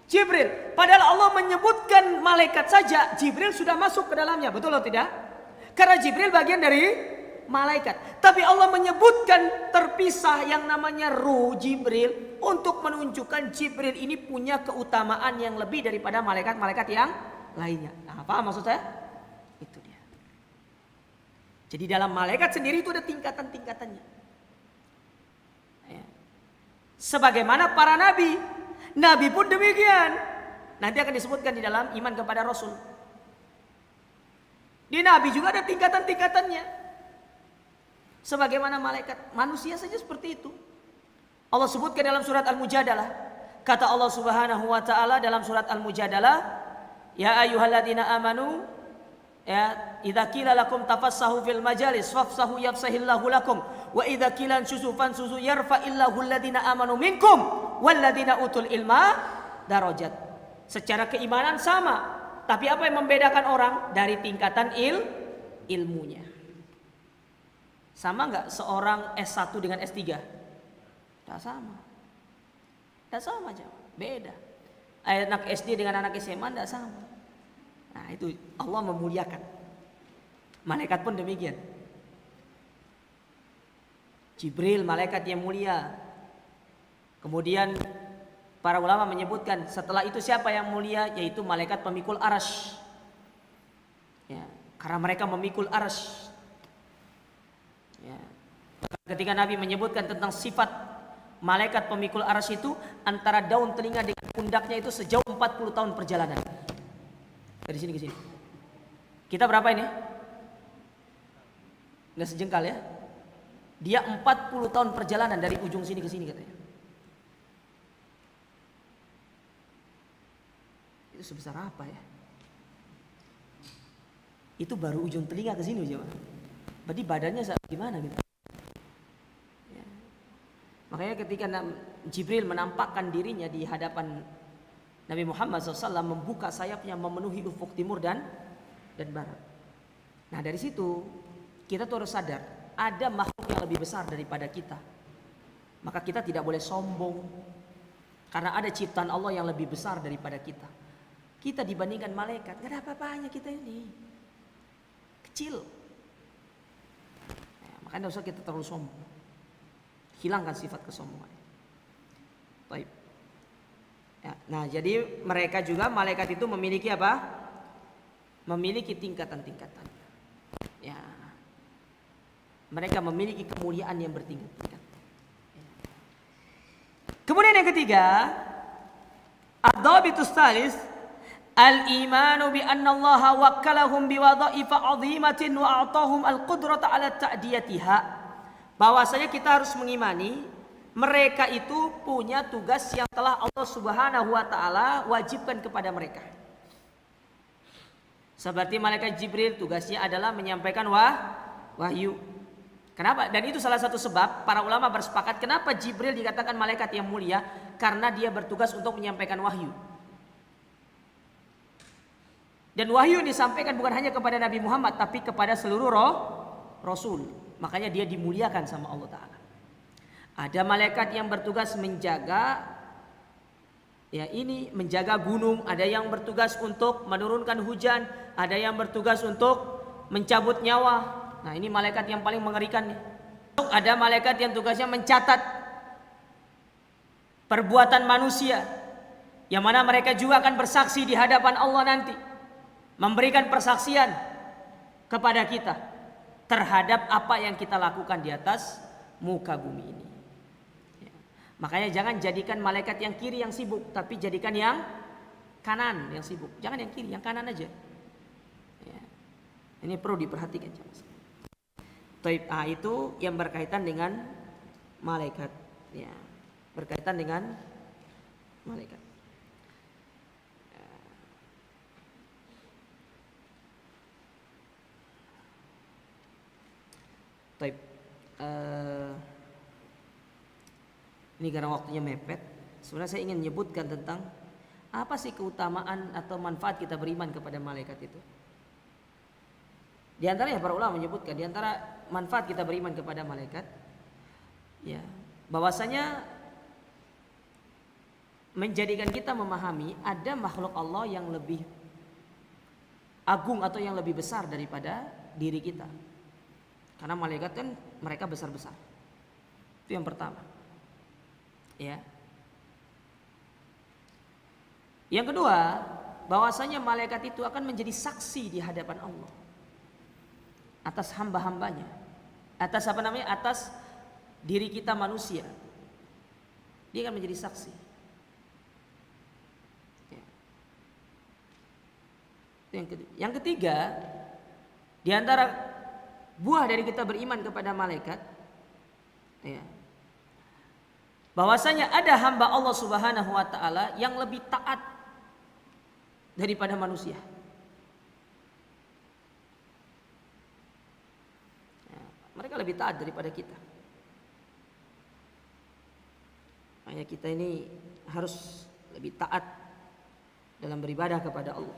Jibril. Padahal Allah menyebutkan malaikat saja, Jibril sudah masuk ke dalamnya. Betul atau tidak? Karena Jibril bagian dari malaikat. Tapi Allah menyebutkan terpisah yang namanya ruh Jibril untuk menunjukkan Jibril ini punya keutamaan yang lebih daripada malaikat-malaikat yang lainnya. Nah, paham maksud saya? Itu dia. Jadi dalam malaikat sendiri itu ada tingkatan-tingkatannya. Ya. Sebagaimana para nabi, nabi pun demikian. Nanti akan disebutkan di dalam iman kepada Rasul. Di nabi juga ada tingkatan-tingkatannya. Sebagaimana malaikat, manusia saja seperti itu. Allah sebutkan dalam surat Al-Mujadalah. Kata Allah Subhanahu wa taala dalam surat Al-Mujadalah, "Ya ayyuhalladzina amanu, ya idza qila lakum tafassahu fil majalis fafsahu yafsahillahu lakum wa idza qila ansusu fansusu yarfa'illahu alladzina amanu minkum walladzina utul ilma darajat." Secara keimanan sama, tapi apa yang membedakan orang dari tingkatan ilmunya? Sama enggak seorang S1 dengan S3? Tidak sama. Tidak sama aja, beda. Anak SD dengan anak SMA tidak sama. Nah itu Allah memuliakan. Malaikat pun demikian. Jibril malaikat yang mulia. Kemudian para ulama menyebutkan setelah itu siapa yang mulia, yaitu malaikat pemikul arasy. Ya, karena mereka memikul arasy. Ya. Ketika Nabi menyebutkan tentang sifat malaikat pemikul arasy itu, antara daun telinga dengan pundaknya itu sejauh 40 tahun perjalanan. Dari sini ke sini. Kita berapa ini? Nggak sejengkal ya. Dia 40 tahun perjalanan dari ujung sini ke sini katanya. Itu sebesar apa ya? Itu baru ujung telinga ke sini aja. Berarti badannya gimana gitu. Ya. Makanya ketika Jibril menampakkan dirinya di hadapan Nabi Muhammad SAW, membuka sayapnya memenuhi ufuk timur dan barat. Nah dari situ kita tuh harus sadar ada makhluk yang lebih besar daripada kita. Maka kita tidak boleh sombong karena ada ciptaan Allah yang lebih besar daripada kita. Kita dibandingkan malaikat gak ada apa-apanya kita ini, kecil. Makanya tidak usah kita terlalu sombong. Hilangkan sifat kesombongan. Baik. Ya, nah jadi mereka juga malaikat itu memiliki apa? Memiliki tingkatan-tingkatan. Ya. Mereka memiliki kemuliaan yang bertingkat-tingkat. Ya. Kemudian yang ketiga, ad-dhabitus tsalis al-imanu bi anna Allah wakkalahum bi wadha'ifa 'azimatin wa a'tahum al-qudrata 'ala ta'diyatiha. Bahwasanya kita harus mengimani mereka itu punya tugas yang telah Allah Subhanahu wa taala wajibkan kepada mereka. Seperti malaikat Jibril tugasnya adalah menyampaikan wahyu. Kenapa? Dan itu salah satu sebab para ulama bersepakat kenapa Jibril dikatakan malaikat yang mulia, karena dia bertugas untuk menyampaikan wahyu. Dan wahyu yang disampaikan bukan hanya kepada Nabi Muhammad tapi kepada seluruh Rasul. Makanya dia dimuliakan sama Allah Ta'ala. Ada malaikat yang bertugas menjaga, ya ini menjaga gunung. Ada yang bertugas untuk menurunkan hujan. Ada yang bertugas untuk mencabut nyawa. Nah ini malaikat yang paling mengerikan nih. Ada malaikat yang tugasnya mencatat perbuatan manusia, yang mana mereka juga akan bersaksi di hadapan Allah nanti. memberikan persaksian kepada kita terhadap apa yang kita lakukan di atas muka bumi ini. Ya. Makanya jangan jadikan malaikat yang kiri yang sibuk, tapi jadikan yang kanan yang sibuk. Jangan yang kiri, yang kanan aja. Ya. Ini perlu diperhatikan. Taib A itu yang berkaitan dengan malaikat. Ya. Berkaitan dengan malaikat. Taib. Ini karena waktunya mepet. Sebenarnya saya ingin menyebutkan tentang apa sih keutamaan atau manfaat kita beriman kepada malaikat itu. Di antaranya para ulama menyebutkan di antara manfaat kita beriman kepada malaikat, ya, bahwasanya menjadikan kita memahami ada makhluk Allah yang lebih agung atau yang lebih besar daripada diri kita. Karena malaikat kan mereka besar-besar. Itu yang pertama. Ya. Yang kedua, bahwasanya malaikat itu akan menjadi saksi di hadapan Allah atas hamba-hambanya, atas atas diri kita manusia. Dia akan menjadi saksi. Ya. Yang ketiga, di antara buah dari kita beriman kepada malaikat, ya, bahwasanya ada hamba Allah Subhanahu wa taala yang lebih taat daripada manusia. Ya, mereka lebih taat daripada kita. Makanya kita ini harus lebih taat dalam beribadah kepada Allah.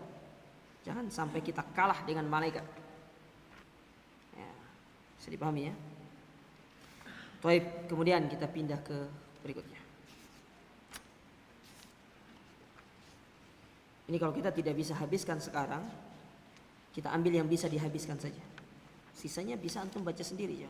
Jangan sampai kita kalah dengan malaikat. Bisa dipahami ya. Baik, kemudian kita pindah ke berikutnya. Ini kalau kita tidak bisa habiskan sekarang, kita ambil yang bisa dihabiskan saja. Sisanya bisa antum baca sendiri ya.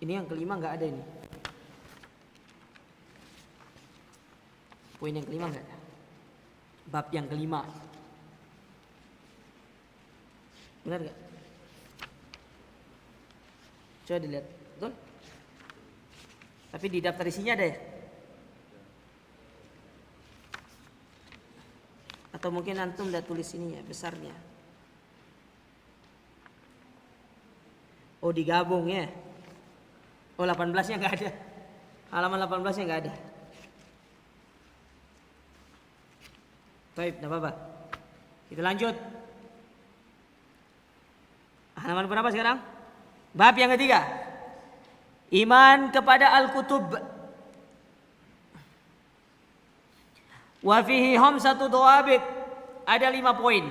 Ini yang kelima nggak ada ini. Poin yang kelima nggak ada. Bab yang kelima. Benar nggak? Coba dilihat, betul? Tapi di daftar isinya ada ya? Atau mungkin antum udah tulis ininya besarnya. Oh digabung ya? Oh 18-nya nggak ada. Halaman 18-nya nggak ada. Baik, tidak apa-apa. Kita lanjut. Halaman berapa sekarang? Bab yang ketiga. Iman kepada Al-Kutub. Wa fihi khamsatu dhawabit. Ada 5 poin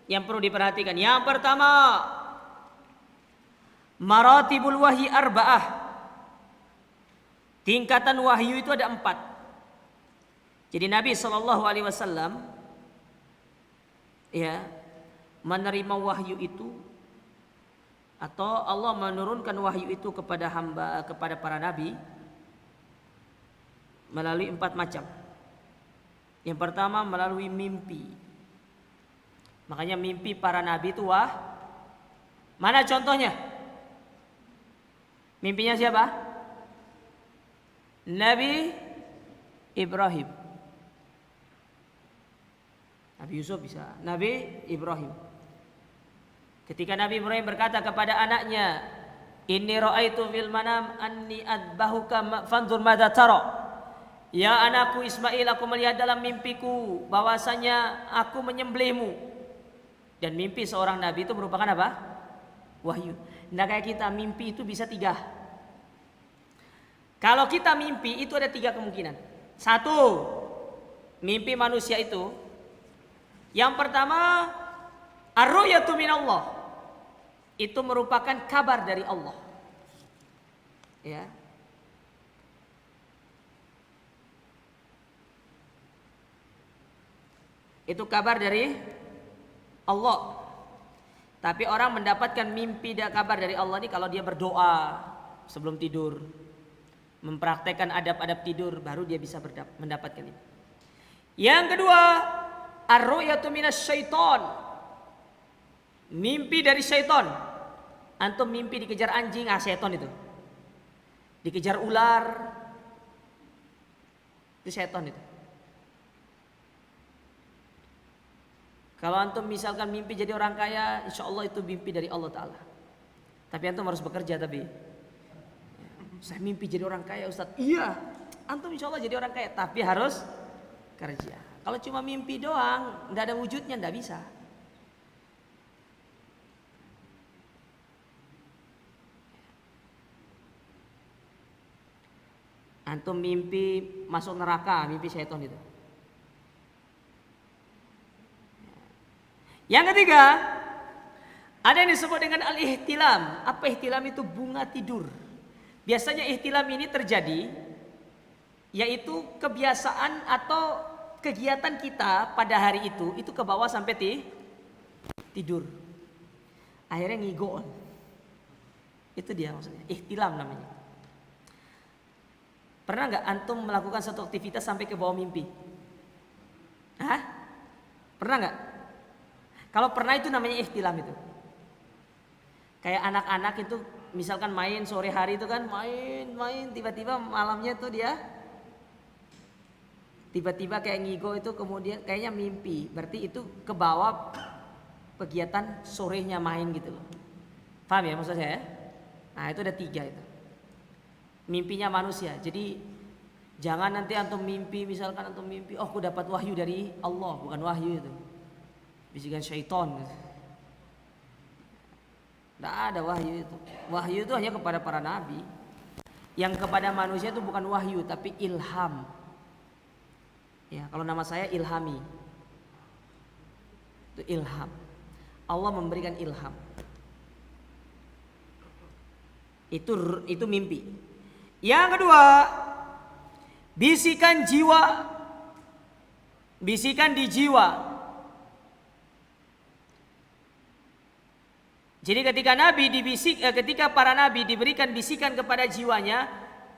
yang perlu diperhatikan. Yang pertama, maratibul wahyi arba'ah. Tingkatan wahyu itu ada 4. Jadi Nabi SAW ya menerima wahyu itu, atau Allah menurunkan wahyu itu kepada hamba, kepada para nabi melalui 4 macam. Yang pertama melalui mimpi. Makanya mimpi para nabi itu mana contohnya? Mimpinya siapa? Nabi Ibrahim. Nabi Yusuf bisa. Nabi Ibrahim. Ketika Nabi Ibrahim berkata kepada anaknya, "Inni ra'aitu fil manam anni adbahuka fanzur madza tara." Ya anakku Ismail, aku melihat dalam mimpiku bahwasanya aku menyembelihmu. Dan mimpi seorang nabi itu merupakan apa? Wahyu. Nah kayak kita mimpi itu bisa 3. Kalau kita mimpi itu ada 3 kemungkinan. 1, mimpi manusia itu yang pertama Ar-ru'yatu minallah itu merupakan kabar dari Allah. Ya. Itu kabar dari Allah. Tapi orang mendapatkan mimpi dan kabar dari Allah ini kalau dia berdoa sebelum tidur, mempraktekkan adab-adab tidur, baru dia bisa mendapatkan ini. Yang kedua, ar-ru'yatu minasyaiton. Mimpi dari syaitan. Antum mimpi dikejar anjing, syaitan itu. Dikejar ular, itu syaitan itu. Kalau antum misalkan mimpi jadi orang kaya, insya Allah itu mimpi dari Allah Ta'ala. Tapi antum harus bekerja tapi. Saya mimpi jadi orang kaya Ustaz. Iya, antum insya Allah jadi orang kaya, tapi harus kerja. Kalau cuma mimpi doang, nggak ada wujudnya, nggak bisa. Antum mimpi masuk neraka, mimpi syaitan itu. Yang ketiga, ada yang disebut dengan al-ihtilam. Apa ihtilam itu? Bunga tidur. Biasanya ihtilam ini terjadi, yaitu kebiasaan atau kegiatan kita pada hari itu ke bawah sampai tidur. Akhirnya ngigo. Itu dia maksudnya, ihtilam namanya. Pernah nggak antum melakukan satu aktivitas sampai ke bawah mimpi? Hah? Pernah nggak? Kalau pernah itu namanya ihtilam itu. Kayak anak-anak itu misalkan main sore hari itu kan main tiba-tiba malamnya tuh dia tiba-tiba kayak ngigo itu kemudian kayaknya mimpi. Berarti itu ke bawah kegiatan sorenya main gitu loh. Paham ya maksud saya? Nah itu ada 3 itu. Mimpinya manusia. Jadi jangan nanti antum mimpi misalkan antum mimpi oh aku dapat wahyu dari Allah, bukan wahyu itu. Bisikan syaitan. Tidak ada wahyu itu. Wahyu itu hanya kepada para nabi. Yang kepada manusia itu bukan wahyu tapi ilham. Ya, kalau nama saya Ilhami. Itu ilham. Allah memberikan ilham. Itu mimpi. Yang kedua, bisikan jiwa. Bisikan di jiwa. Jadi ketika para nabi diberikan bisikan kepada jiwanya,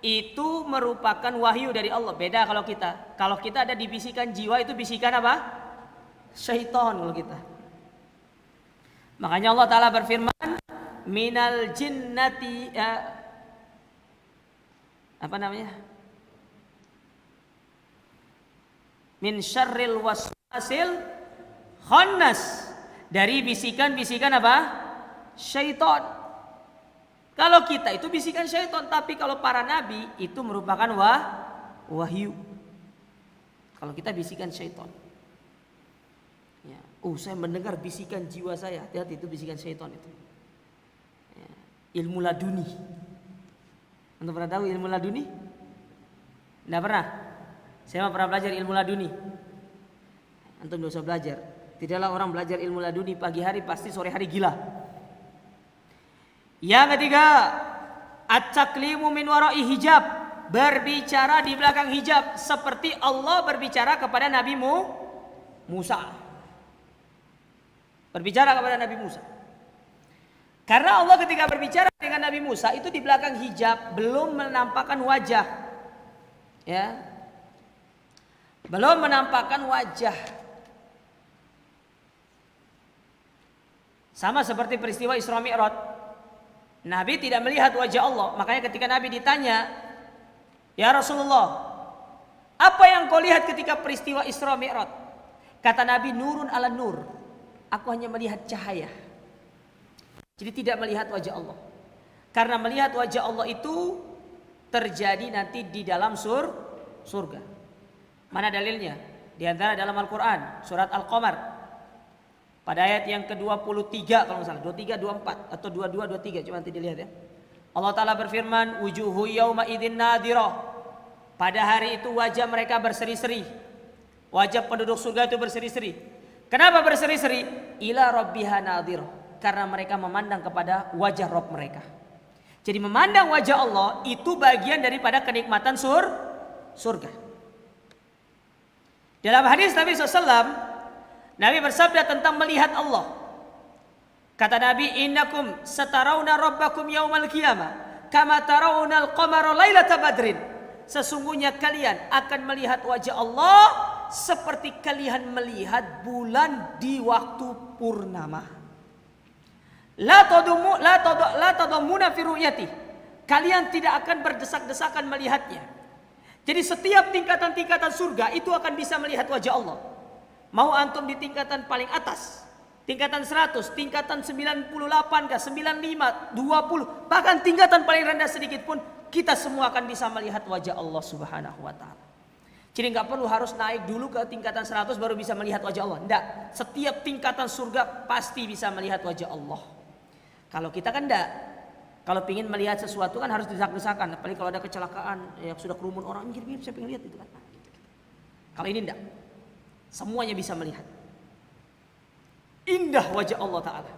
itu merupakan wahyu dari Allah. Beda kalau kita. Kalau kita ada di bisikan jiwa, itu bisikan apa? Syaitan kalau kita. Makanya Allah Ta'ala berfirman, minal jinnati apa namanya? Min syarril waswasil khannas. Dari bisikan-bisikan apa? Syaitan. Kalau kita itu bisikan syaitan, tapi kalau para nabi itu merupakan wahyu. Kalau kita bisikan syaitan. Ya. Saya mendengar bisikan jiwa saya. Hati-hati itu bisikan syaitan itu. Ya. Ilmu laduni. Anda pernah tahu ilmu laduni? Tidak pernah. Saya pernah belajar ilmu laduni. Antum tidak usah belajar. Tidaklah orang belajar ilmu laduni pagi hari pasti sore hari gila. Yang ketiga, at-taklimu min wara'i hijab, berbicara di belakang hijab seperti Allah berbicara kepada Nabi Musa. Berbicara kepada Nabi Musa. Karena Allah ketika berbicara dengan Nabi Musa itu di belakang hijab, belum menampakkan wajah. Ya. Belum menampakkan wajah. Sama seperti peristiwa Isra Mi'raj. Nabi tidak melihat wajah Allah. Makanya ketika Nabi ditanya, ya Rasulullah, apa yang kau lihat ketika peristiwa Isra Mi'raj? Kata Nabi, nurun ala nur. Aku hanya melihat cahaya. Jadi tidak melihat wajah Allah. Karena melihat wajah Allah itu terjadi nanti di dalam surga. Mana dalilnya? Di antara dalam Al-Quran, surat Al-Qamar. Pada ayat yang ke-23 kalau nggak salah, 23, 24 atau 22, 23, coba nanti dilihat ya. Allah Ta'ala berfirman, wujuhu yawma idzin nadhirah. Pada hari itu wajah mereka berseri-seri. Wajah penduduk surga itu berseri-seri. Kenapa berseri-seri? Ila rabbiha nadhir. Karena mereka memandang kepada wajah Rabb mereka. Jadi memandang wajah Allah itu bagian daripada kenikmatan surga. Dalam hadis Nabi SAW, Nabi bersabda tentang melihat Allah. Kata Nabi, innakum satarawna rabbakum yaumal qiyamah kama tarawna al-qamara lailata badrin. Sesungguhnya kalian akan melihat wajah Allah seperti kalian melihat bulan di waktu purnama. La tadamuna fi ru'yati. Kalian tidak akan berdesak-desakan melihatnya. Jadi setiap tingkatan-tingkatan surga itu akan bisa melihat wajah Allah. Mau antum di tingkatan paling atas, tingkatan 100, tingkatan 98 ke 95, 20, bahkan tingkatan paling rendah sedikit pun kita semua akan bisa melihat wajah Allah Subhanahu wa taala. Jadi nggak perlu harus naik dulu ke tingkatan 100 baru bisa melihat wajah Allah. Enggak, setiap tingkatan surga pasti bisa melihat wajah Allah. Kalau kita kan enggak. Kalau ingin melihat sesuatu kan harus desak-desakan. Apalagi kalau ada kecelakaan yang sudah kerumun orang, mirip-mirip saya pengen lihat itu kan. Kalau ini enggak. Semuanya bisa melihat. Indah wajah Allah Ta'ala.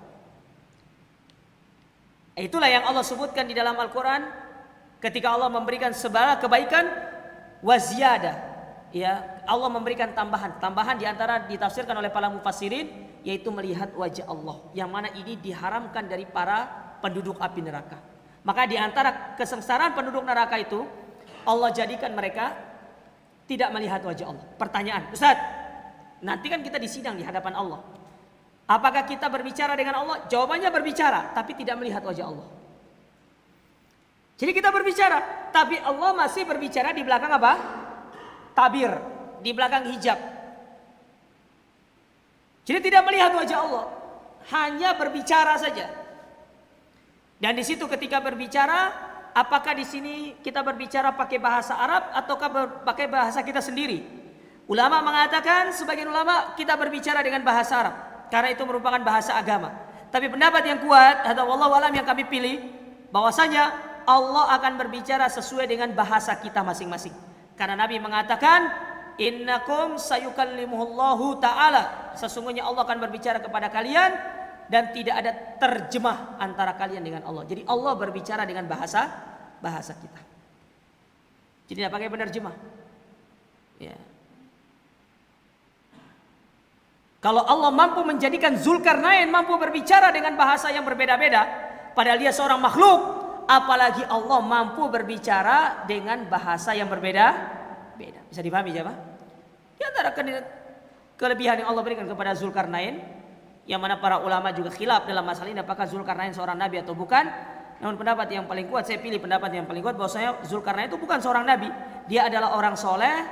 Itulah yang Allah sebutkan di dalam Al-Quran ketika Allah memberikan segala kebaikan waziyada. Ya, Allah memberikan tambahan diantara ditafsirkan oleh para mufassirin yaitu melihat wajah Allah, yang mana ini diharamkan dari para penduduk api neraka. Maka diantara kesengsaraan penduduk neraka itu Allah jadikan mereka tidak melihat wajah Allah. Pertanyaan, Ustaz, nanti kan kita disidang di hadapan Allah. Apakah kita berbicara dengan Allah? Jawabannya berbicara, tapi tidak melihat wajah Allah. Jadi kita berbicara, tapi Allah masih berbicara di belakang apa? Tabir, di belakang hijab. Jadi tidak melihat wajah Allah, hanya berbicara saja. Dan di situ ketika berbicara, apakah di sini kita berbicara pakai bahasa Arab ataukah pakai bahasa kita sendiri? Ulama mengatakan, sebagian ulama kita berbicara dengan bahasa Arab karena itu merupakan bahasa agama. Tapi pendapat yang kuat, hadza wallahu alam, yang kami pilih, bahwasanya Allah akan berbicara sesuai dengan bahasa kita masing-masing. Karena Nabi mengatakan, innakum sayukallimuhullahu ta'ala. Sesungguhnya Allah akan berbicara kepada kalian dan tidak ada terjemah antara kalian dengan Allah. Jadi Allah berbicara dengan bahasa kita. Jadi tidak pakai penerjemah. Ya. Kalau Allah mampu menjadikan Zulkarnain mampu berbicara dengan bahasa yang berbeda-beda, padahal dia seorang makhluk, apalagi Allah mampu berbicara dengan bahasa yang berbeda-beda. Bisa dipahami ya, Pak? Di antara kelebihan yang Allah berikan kepada Zulkarnain, yang mana para ulama juga khilaf dalam masalah ini, apakah Zulkarnain seorang nabi atau bukan. Namun pendapat yang paling kuat, saya pilih pendapat yang paling kuat, bahwasanya Zulkarnain itu bukan seorang nabi. Dia adalah orang soleh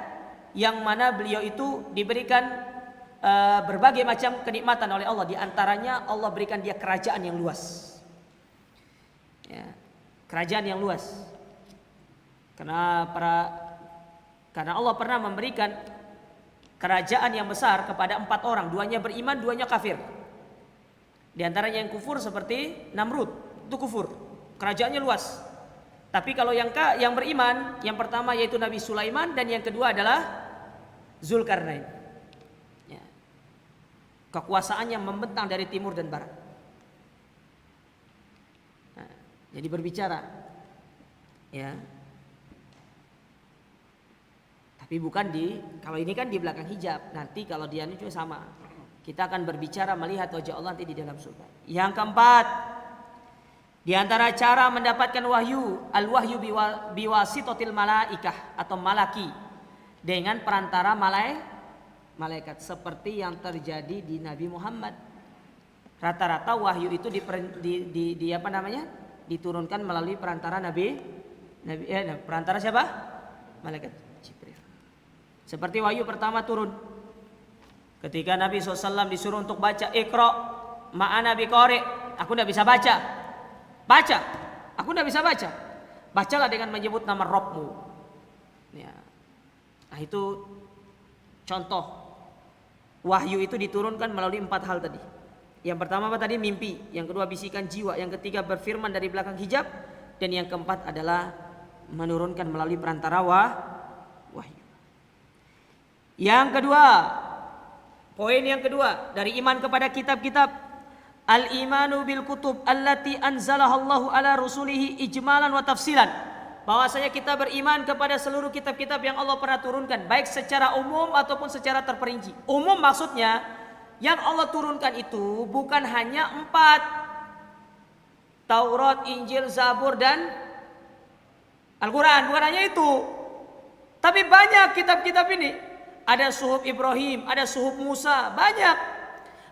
yang mana beliau itu diberikan berbagai macam kenikmatan oleh Allah. Di antaranya Allah berikan dia kerajaan yang luas. Ya, kerajaan yang luas. Karena Allah pernah memberikan kerajaan yang besar kepada 4 orang, 2-nya beriman, 2-nya kafir. Di antaranya yang kufur seperti Namrud, itu kufur. Kerajaannya luas. Tapi kalau yang beriman, yang pertama yaitu Nabi Sulaiman dan yang kedua adalah Zulkarnain. Ya. Kekuasaannya membentang dari timur dan barat. Nah, jadi berbicara. Ya. Tapi bukan kalau ini kan di belakang hijab. Nanti kalau dia ini juga sama. Kita akan berbicara melihat wajah Allah nanti di dalam surga. Yang keempat, di antara cara mendapatkan wahyu, al-wahyu biwasitotil malaikah atau malaki, dengan perantara malaikat, seperti yang terjadi di Nabi Muhammad. Rata-rata wahyu itu diturunkan melalui perantara perantara siapa? Malaikat Jibril. Seperti wahyu pertama turun ketika Nabi SAW disuruh untuk baca, Iqra ma'ana biqari. Aku tidak bisa baca. Aku tidak bisa baca. Bacalah dengan menyebut nama Rabbmu. Ya. Nah, itu contoh wahyu itu diturunkan melalui 4 hal tadi. Yang pertama apa tadi? Mimpi. Yang kedua bisikan jiwa. Yang ketiga berfirman dari belakang hijab. Dan yang keempat adalah menurunkan melalui perantara wahyu. Yang kedua, Poin yang kedua dari iman kepada kitab-kitab, al-imanu bil kutub allati anzalahallahu ala rusulihi ijmalan wa tafsilan. Bahwasanya kita beriman kepada seluruh kitab-kitab yang Allah pernah turunkan, baik secara umum ataupun secara terperinci. Umum maksudnya yang Allah turunkan itu bukan hanya 4, Taurat, Injil, Zabur dan Al-Quran, bukan hanya itu. Tapi banyak kitab-kitab ini. Ada suhuf Ibrahim, ada suhuf Musa, banyak.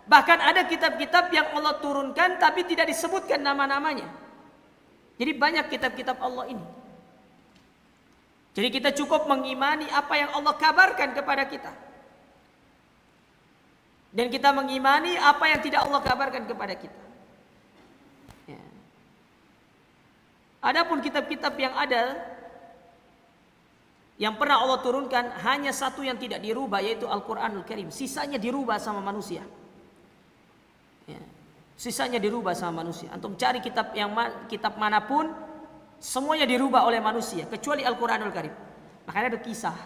Bahkan ada kitab-kitab yang Allah turunkan tapi tidak disebutkan nama-namanya. Jadi banyak kitab-kitab Allah ini. Jadi kita cukup mengimani apa yang Allah kabarkan kepada kita. Dan kita mengimani apa yang tidak Allah kabarkan kepada kita. Ya. Adapun kitab-kitab yang ada, yang pernah Allah turunkan, hanya satu yang tidak dirubah, yaitu Al-Quranul Karim. Sisanya dirubah sama manusia. Ya. Sisanya dirubah sama manusia. Antum cari kitab kitab manapun, semuanya dirubah oleh manusia, kecuali Al-Quranul Karim. Makanya ada kisah.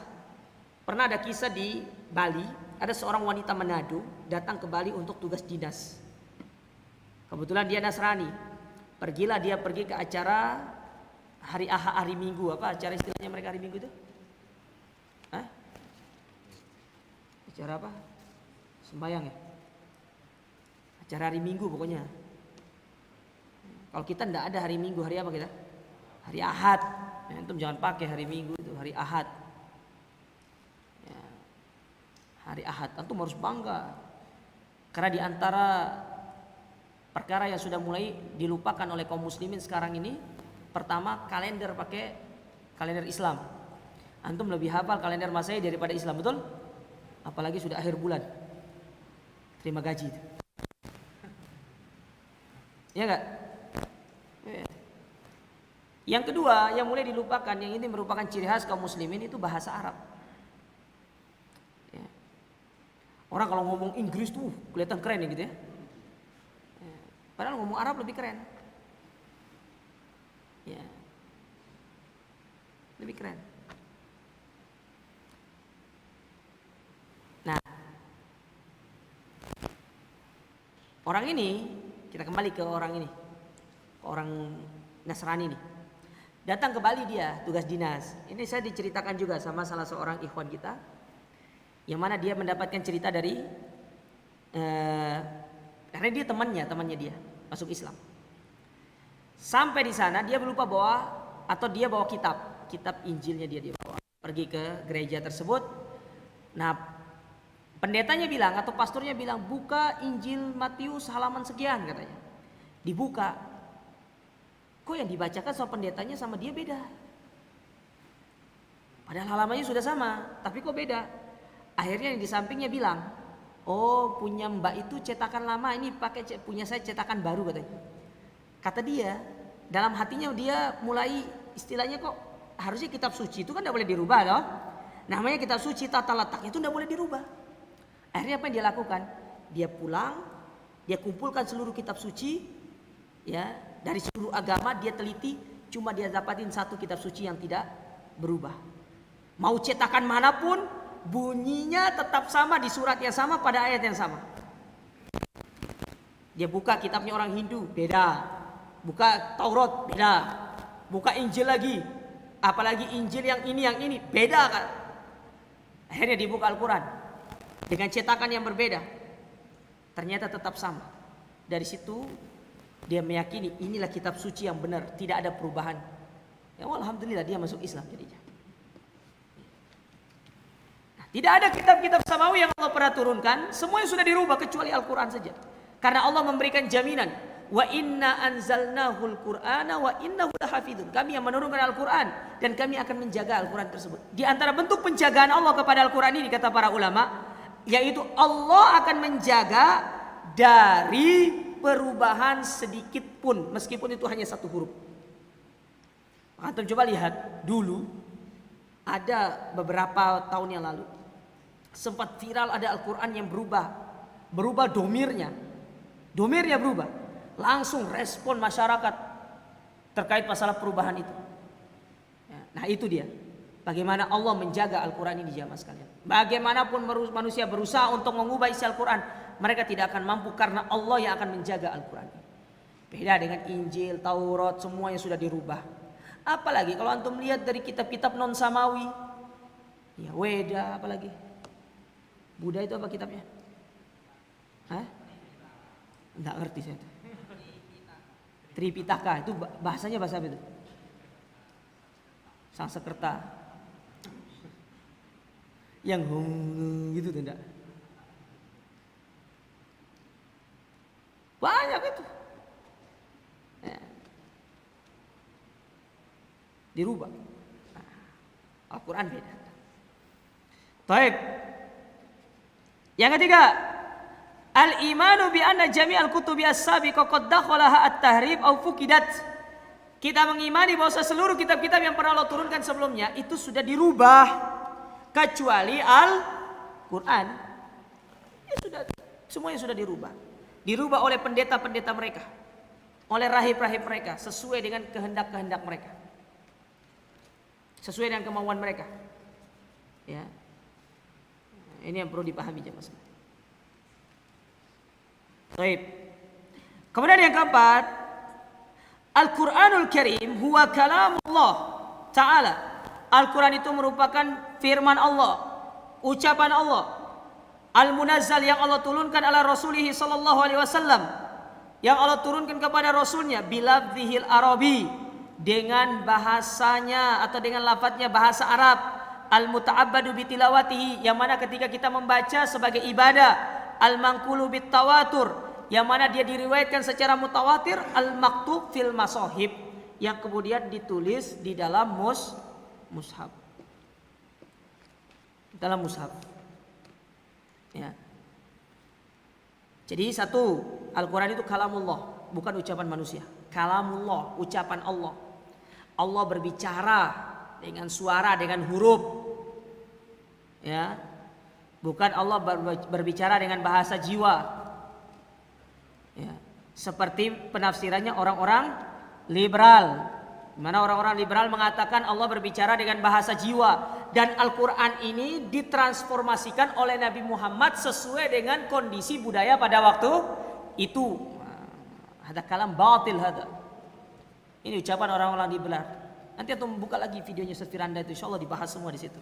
Pernah ada kisah di Bali, ada seorang wanita Manado datang ke Bali untuk tugas dinas. Kebetulan dia Nasrani. Pergilah dia pergi ke acara hari Ahad, hari Minggu. Apa acara istilahnya mereka hari Minggu itu? Hah? Acara apa? Sembayang ya? Acara hari Minggu pokoknya. Kalau kita tidak ada hari Minggu, hari apa kita? Hari Ahad. Ya, antum jangan pakai hari Minggu itu, hari Ahad. Ya, hari Ahad, antum harus bangga. Karena di antara perkara yang sudah mulai dilupakan oleh kaum muslimin sekarang ini, pertama kalender, pakai kalender Islam. Antum lebih hafal kalender Masehi daripada Islam, betul? Apalagi sudah akhir bulan, terima gaji. Ya enggak? Yang kedua yang mulai dilupakan, yang ini merupakan ciri khas kaum muslimin, itu bahasa Arab. Ya. Orang kalau ngomong Inggris tuh kelihatan keren ya gitu ya. Padahal ngomong Arab lebih keren. Ya. Lebih keren. Nah, orang ini, kita kembali ke orang ini, orang Nasrani ini. Datang ke Bali dia, tugas dinas. Ini saya diceritakan juga sama salah seorang ikhwan kita, yang mana dia mendapatkan cerita dari karena dia temannya dia masuk Islam. Sampai di sana dia lupa bawa, atau dia bawa kitab Injilnya dia bawa. Pergi ke gereja tersebut. Nah, pendetanya bilang atau pastornya bilang, buka Injil Matius halaman sekian katanya. Dibuka. Kok yang dibacakan sama pendetanya sama dia beda? Padahal halamannya sudah sama, tapi kok beda? Akhirnya yang di sampingnya bilang, oh punya mbak itu cetakan lama, ini pakai punya saya cetakan baru katanya. Kata dia, dalam hatinya dia mulai istilahnya, kok harusnya kitab suci itu kan tidak boleh dirubah loh. Namanya kitab suci, tata letaknya itu tidak boleh dirubah. Akhirnya apa yang dia lakukan? Dia pulang, dia kumpulkan seluruh kitab suci, ya, dari seluruh agama dia teliti, cuma dia dapatin satu kitab suci yang tidak berubah. Mau cetakan manapun, bunyinya tetap sama, di surat yang sama, pada ayat yang sama. Dia buka kitabnya orang Hindu, beda. Buka Taurat, beda. Buka Injil lagi, apalagi Injil yang ini, beda kan. Akhirnya dibuka Al-Quran dengan cetakan yang berbeda, ternyata tetap sama. Dari situ dia meyakini inilah kitab suci yang benar, tidak ada perubahan. Ya alhamdulillah dia masuk Islam jadinya. Nah, tidak ada kitab-kitab samawi yang Allah pernah turunkan, semuanya sudah dirubah kecuali Al-Quran saja. Karena Allah memberikan jaminan, wa inna anzalnahul Qur'ana wa innahu lahafidun. Kami yang menurunkan Al-Quran dan kami akan menjaga Al-Quran tersebut. Di antara bentuk penjagaan Allah kepada Al-Quran ini, kata para ulama, yaitu Allah akan menjaga dari perubahan sedikit pun, meskipun itu hanya satu huruf. Antum coba lihat dulu, ada beberapa tahun yang lalu sempat viral ada Al-Quran yang berubah domirnya berubah. Langsung respon masyarakat terkait masalah perubahan itu. Nah itu dia. Bagaimana Allah menjaga Al-Quran ini jamaah sekalian. Bagaimanapun manusia berusaha untuk mengubah isi Al-Quran, mereka tidak akan mampu karena Allah yang akan menjaga Al-Quran. Beda dengan Injil, Taurat, semuanya sudah dirubah. Apalagi kalau antum lihat dari kitab-kitab non samawi, ya Weda, apalagi Buddha itu apa kitabnya? Hah? Enggak ngerti saya. Tripitaka itu bahasanya bahasa apa itu? Sanskerta. Yang gitu tidak? Banyak itu. Ya. Dirubah. Nah, Al-Quran beda. Baik. Yang ketiga, al-imanu bi anna jami'al kutubi as-sabiqah qad dakhalaha at-tahrif aw fuqidat. Kita mengimani bahwa seluruh kitab-kitab yang pernah Allah turunkan sebelumnya itu sudah dirubah kecuali Al-Qur'an. Ya sudah, semuanya sudah dirubah. Dirubah oleh pendeta-pendeta mereka, oleh rahib-rahib mereka sesuai dengan kehendak-kehendak mereka. Sesuai dengan kemauan mereka. Ya. Ini yang perlu dipahami jemaah. Baik. Kemudian yang keempat, Al-Quranul Karim huwa kalamullah Ta'ala. Al-Quran itu merupakan firman Allah, ucapan Allah, Al-Munazzal yang Allah turunkan ala Rasulihi sallallahu alaihi wasallam, yang Allah turunkan kepada Rasulnya bilafzihil Arabi, dengan bahasanya atau dengan lafadznya bahasa Arab, al-muta'abbadu bitilawatihi, yang mana ketika kita membaca sebagai ibadah, al-manqulu bitawatur, yang mana dia diriwayatkan secara mutawatir, al-maktub fil masahib, yang kemudian ditulis di dalam mushaf. Dalam mushaf. Ya. Jadi satu, Al-Quran itu kalamullah, bukan ucapan manusia. Kalamullah, ucapan Allah. Allah berbicara dengan suara, dengan huruf. Ya. Bukan Allah berbicara dengan bahasa jiwa. Ya, seperti penafsirannya orang-orang liberal, di mana orang-orang liberal mengatakan Allah berbicara dengan bahasa jiwa, dan Al-Quran ini ditransformasikan oleh Nabi Muhammad sesuai dengan kondisi budaya pada waktu itu. Hada kalam batil hada. Ini ucapan orang-orang liberal. Nanti antum buka lagi videonya Ustaz Firanda itu, insyaallah dibahas semua di situ.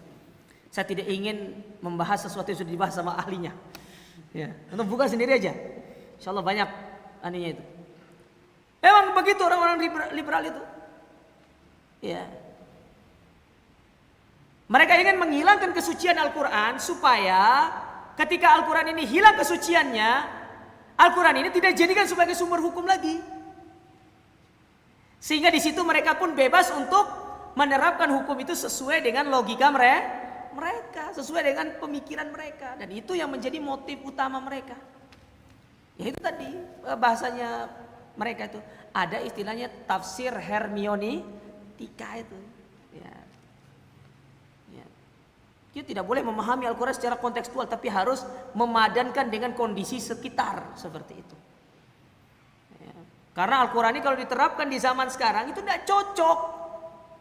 Saya tidak ingin membahas sesuatu yang sudah dibahas sama ahlinya. Ya, antum buka sendiri aja. InsyaAllah banyak aninya itu. Memang begitu orang-orang liberal itu. Ya. Mereka ingin menghilangkan kesucian Al-Quran supaya ketika Al-Quran ini hilang kesuciannya, Al-Quran ini tidak dijadikan sebagai sumber hukum lagi. Sehingga di situ mereka pun bebas untuk menerapkan hukum itu sesuai dengan logika mereka, sesuai dengan pemikiran mereka, dan itu yang menjadi motif utama mereka. Ya itu tadi bahasanya mereka itu ada istilahnya tafsir hermeneutika itu. Ya. Ya. Kita tidak boleh memahami Al-Quran secara kontekstual, tapi harus memadankan dengan kondisi sekitar seperti itu. Ya. Karena Al-Quran ini kalau diterapkan di zaman sekarang itu tidak cocok.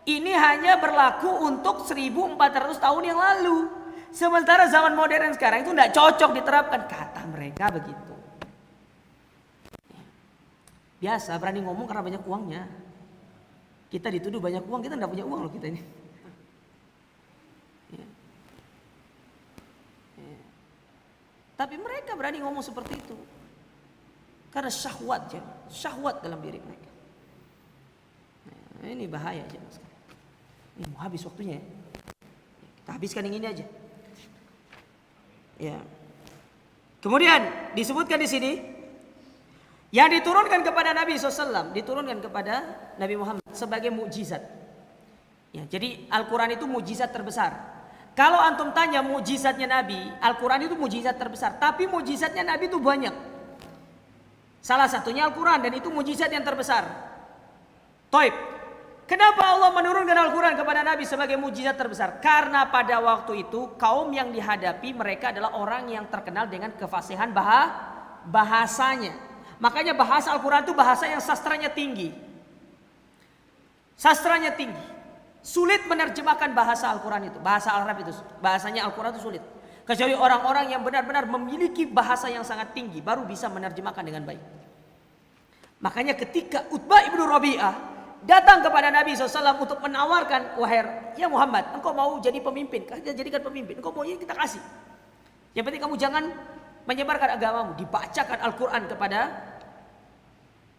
Ini hanya berlaku untuk 1400 tahun yang lalu. Sementara zaman modern sekarang itu tidak cocok diterapkan, kata mereka begitu. Biasa berani ngomong karena banyak uangnya. Kita dituduh banyak uang, kita tidak punya uang loh kita ini. Ya. Ya. Tapi mereka berani ngomong seperti itu karena syahwat dalam diri mereka. Nah, ini bahaya aja mas. Ini mau habis waktunya ya. Kita habiskan yang ini aja. Ya. Kemudian disebutkan di sini, yang diturunkan kepada Nabi SAW, diturunkan kepada Nabi Muhammad sebagai mukjizat. Ya, jadi Al-Quran itu mukjizat terbesar. Kalau antum tanya mukjizatnya Nabi, Al-Quran itu mukjizat terbesar. Tapi mukjizatnya Nabi itu banyak. Salah satunya Al-Quran, dan itu mukjizat yang terbesar. Taib. Kenapa Allah menurunkan Al-Quran kepada Nabi sebagai mukjizat terbesar? Karena pada waktu itu kaum yang dihadapi mereka adalah orang yang terkenal dengan kefasihan bahasanya. Makanya bahasa Al-Quran itu bahasa yang sastranya tinggi. Sastranya tinggi. Sulit menerjemahkan bahasa Al-Quran itu, bahasa Arab itu, bahasanya Al-Quran itu sulit. Kecuali orang-orang yang benar-benar memiliki bahasa yang sangat tinggi baru bisa menerjemahkan dengan baik. Makanya ketika Utbah ibnu Rabi'ah datang kepada Nabi SAW untuk menawarkan, wahai ya Muhammad, engkau mau jadi pemimpin, kita jadikan pemimpin, engkau mau ini kita kasih. Yang penting kamu jangan menyebarkan agamamu. Dibacakan Al-Quran kepada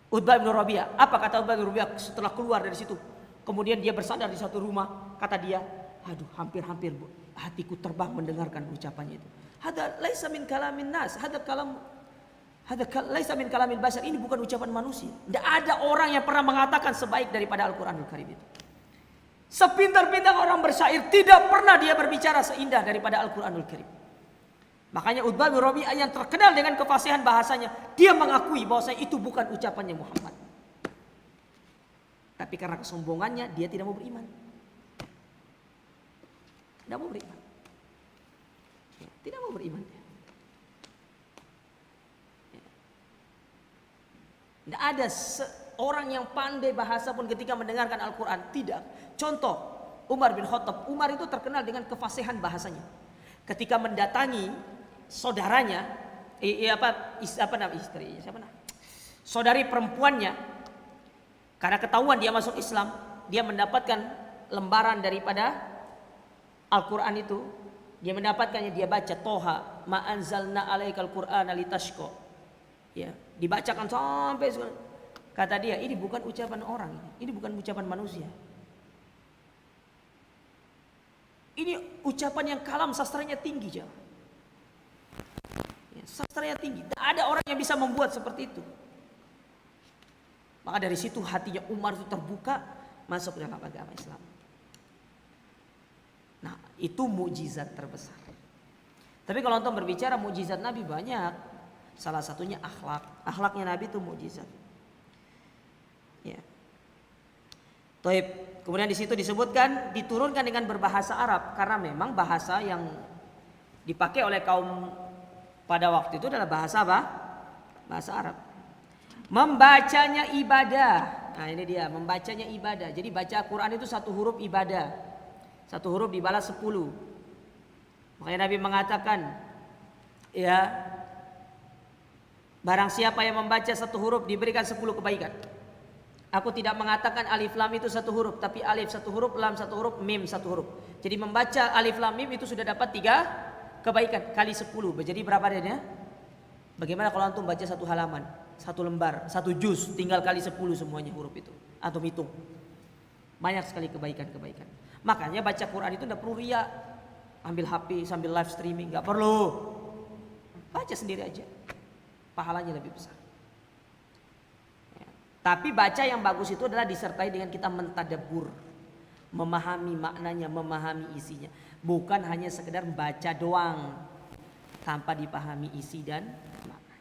Utbah ibnu Rabi'ah. Apa kata Utbah ibnu Rabi'ah setelah keluar dari situ? Kemudian dia bersandar di satu rumah. Kata dia, aduh hampir-hampir hatiku terbang mendengarkan ucapannya itu. Hada laisa min kalamin nas, hada laisa min kalamil bashar. Ini bukan ucapan manusia. Tidak ada orang yang pernah mengatakan sebaik daripada Al-Quranul Karim itu. Sepintar-pintar orang bersyair tidak pernah dia berbicara seindah daripada Al-Quranul Karim. Makanya Utbah bin Rabi'ah yang terkenal dengan kefasihan bahasanya, dia mengakui bahwa itu bukan ucapannya Muhammad. Tapi karena kesombongannya dia tidak mau beriman. Tidak mau beriman. Tidak mau beriman. Tidak ada seorang yang pandai bahasa pun ketika mendengarkan Al-Quran. Tidak. Contoh Umar bin Khattab. Umar itu terkenal dengan kefasihan bahasanya. Ketika mendatangi saudaranya, saudari perempuannya, karena ketahuan dia masuk Islam, dia mendapatkan lembaran daripada Al-Quran itu. Dia mendapatkannya, dia baca Toha, ma anzalna alaikal Qur'ana litashqa. Ya, dibacakan sampai kata dia, ini bukan ucapan orang, ini bukan ucapan manusia. Ini ucapan yang kalam, sastranya tinggi, ya, sastranya tinggi. Tidak ada orang yang bisa membuat seperti itu. Maka dari situ hatinya Umar itu terbuka masuk dalam agama Islam. Nah, itu mukjizat terbesar. Tapi kalau untuk berbicara mukjizat Nabi banyak. Salah satunya akhlak. Akhlaknya Nabi itu mukjizat. Ya. Taib. Kemudian di situ disebutkan diturunkan dengan berbahasa Arab karena memang bahasa yang dipakai oleh kaum pada waktu itu adalah bahasa apa? Bahasa Arab. Membacanya ibadah. Nah ini dia, membacanya ibadah. Jadi baca Quran itu satu huruf ibadah. Satu huruf dibalas 10. Makanya Nabi mengatakan, ya, barang siapa yang membaca satu huruf diberikan 10 kebaikan. Aku tidak mengatakan alif lam itu satu huruf, tapi alif satu huruf, lam satu huruf, mim satu huruf. Jadi membaca alif lam mim itu sudah dapat 3 kebaikan kali 10. Jadi berapa adanya? Bagaimana kalau antum baca satu halaman, satu lembar, satu juz, tinggal kali 10 semuanya huruf itu. Atau hitung. Banyak sekali kebaikan-kebaikan. Makanya baca Quran itu tidak perlu riya. Ambil HP sambil live streaming, gak perlu. Baca sendiri aja. Pahalanya lebih besar. Ya. Tapi baca yang bagus itu adalah disertai dengan kita mentadabbur. Memahami maknanya, memahami isinya. Bukan hanya sekedar baca doang tanpa dipahami isi dan makna.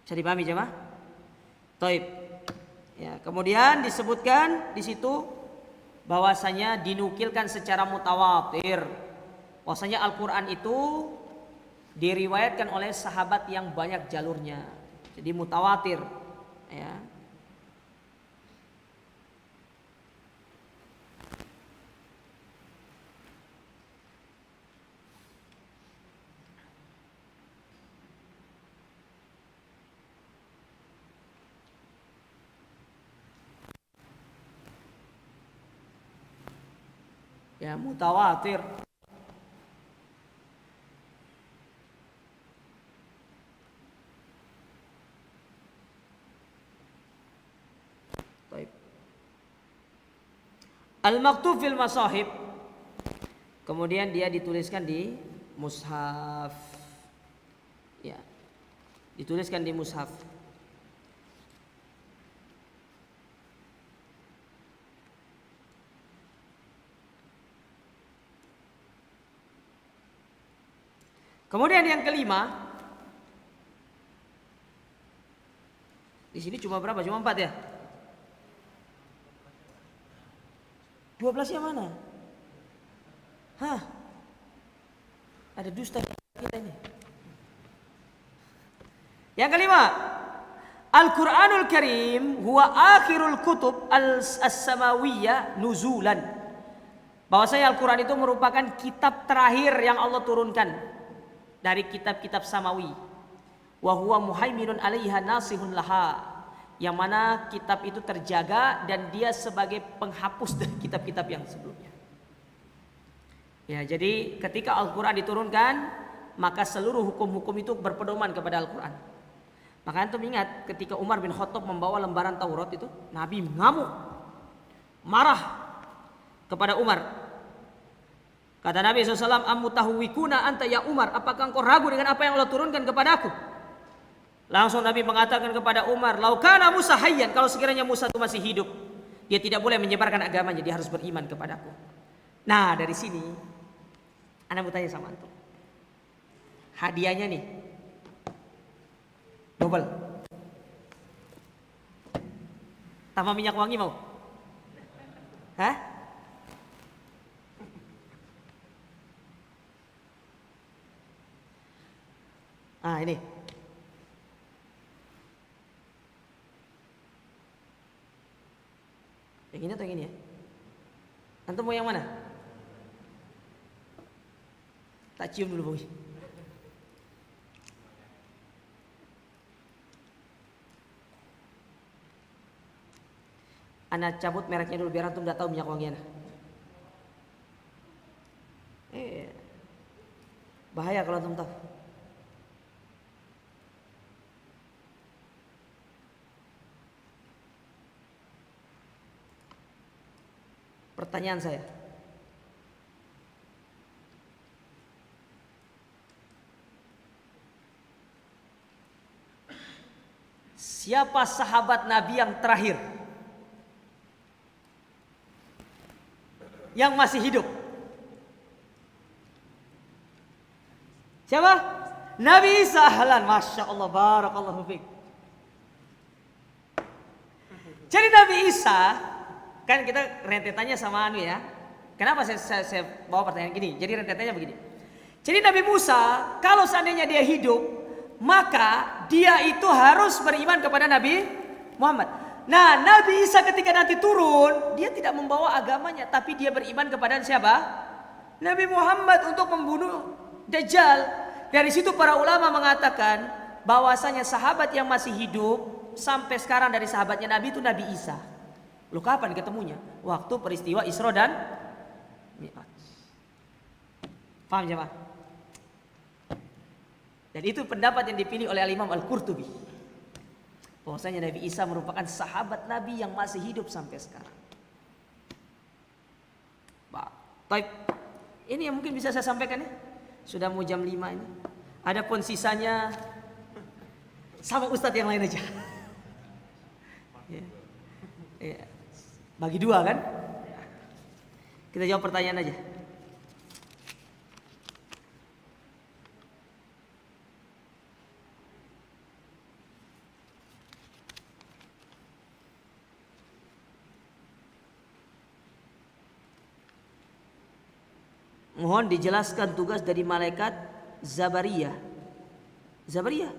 Bisa dipahami jemaah? Taib. Ya, kemudian disebutkan di situ bahwasanya dinukilkan secara mutawatir. Bahwasanya Al-Qur'an itu diriwayatkan oleh sahabat yang banyak jalurnya. Jadi mutawatir, ya. Ya, mutawatir. Baik. Al-maktub fil masahib. Kemudian dia dituliskan di mushaf. Ya. Dituliskan di mushaf. Kemudian yang kelima, di sini cuma berapa? Cuma 4 ya? 12 yang mana? Hah? Ada dusta kita ini. Yang kelima, Al-Qur'anul Karim huwa akhirul kutub as-samawiyah nuzulan. Bahwasanya Al-Qur'an itu merupakan kitab terakhir yang Allah turunkan dari kitab-kitab samawi. Wa huwa muhaiminun 'alaiha nasihun laha. Yang mana kitab itu terjaga dan dia sebagai penghapus dari kitab-kitab yang sebelumnya. Ya, jadi ketika Al-Qur'an diturunkan, maka seluruh hukum-hukum itu berpedoman kepada Al-Qur'an. Makanya antum ingat ketika Umar bin Khattab membawa lembaran Taurat itu, Nabi mengamuk, marah kepada Umar. Kata Nabi SAW, "Amutahwikuna anta ya Umar, apakah engkau ragu dengan apa yang Allah turunkan kepadaku?" Langsung Nabi mengatakan kepada Umar, "Laukana Musa hayyan, kalau sekiranya Musa itu masih hidup, dia tidak boleh menyebarkan agamanya, dia harus beriman kepadaku." Nah, dari sini Anda mau tanya sama antum. Hadiahnya nih double. Tambah minyak wangi mau? Hah? Ah, ini. Yang ini atau yang ini ya? Antum mau yang mana? Tak cium dulu, Boy. Ana cabut mereknya dulu biar antum enggak tahu minyak wangian. Bahaya kalau antum tahu. Pertanyaan saya, siapa sahabat Nabi yang terakhir yang masih hidup? Siapa? Nabi Isa. Ahlan, Masya Allah, barakallahu fiik. Jadi Nabi Isa, kan kita rentetannya sama anu ya. Kenapa saya bawa pertanyaan gini? Jadi rentetannya begini. Jadi Nabi Musa, kalau seandainya dia hidup, maka dia itu harus beriman kepada Nabi Muhammad. Nah, Nabi Isa ketika nanti turun, dia tidak membawa agamanya, tapi dia beriman kepada siapa? Nabi Muhammad untuk membunuh Dajjal. Dari situ para ulama mengatakan bahwasanya sahabat yang masih hidup sampai sekarang dari sahabatnya Nabi itu Nabi Isa. Lu kapan ketemunya? Waktu peristiwa Isra dan Mi'raj. Paham jemaah? Dan itu pendapat yang dipilih oleh Al-Imam Al-Qurtubi. Bahwasanya Nabi Isa merupakan sahabat Nabi yang masih hidup sampai sekarang. Baik. Ini yang mungkin bisa saya sampaikan ya. Sudah mau jam 5 ini. Adapun sisanya sama ustadz yang lain aja. Ya. Bagi dua kan? Kita jawab pertanyaan aja. Mohon dijelaskan tugas dari malaikat Zabariyah. Zabariyah.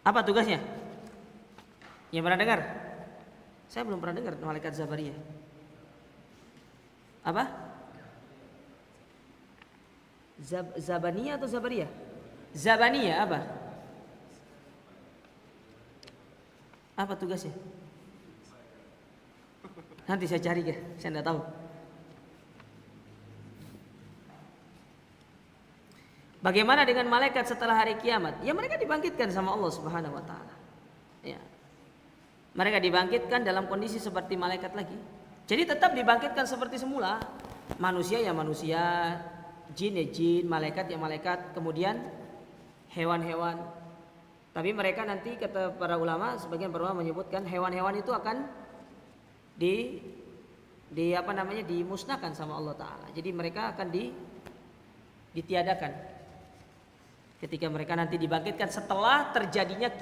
Apa tugasnya? Yang pernah dengar? Saya belum pernah dengar malaikat Zabariyah. Apa? Zabaniyah atau Zabariyah? Zabaniyah apa? Apa tugasnya? Nanti saya cari ya, saya tidak tahu. Bagaimana dengan malaikat setelah hari kiamat? Ya mereka dibangkitkan sama Allah Subhanahu wa taala. Ya. Mereka dibangkitkan dalam kondisi seperti malaikat lagi. Jadi tetap dibangkitkan seperti semula. Manusia ya manusia, jin ya jin, malaikat ya malaikat, kemudian hewan-hewan. Tapi mereka nanti kata para ulama, sebagian para ulama menyebutkan hewan-hewan itu akan dimusnahkan sama Allah taala. Jadi mereka akan ditiadakan. Ketika mereka nanti dibangkitkan setelah terjadinya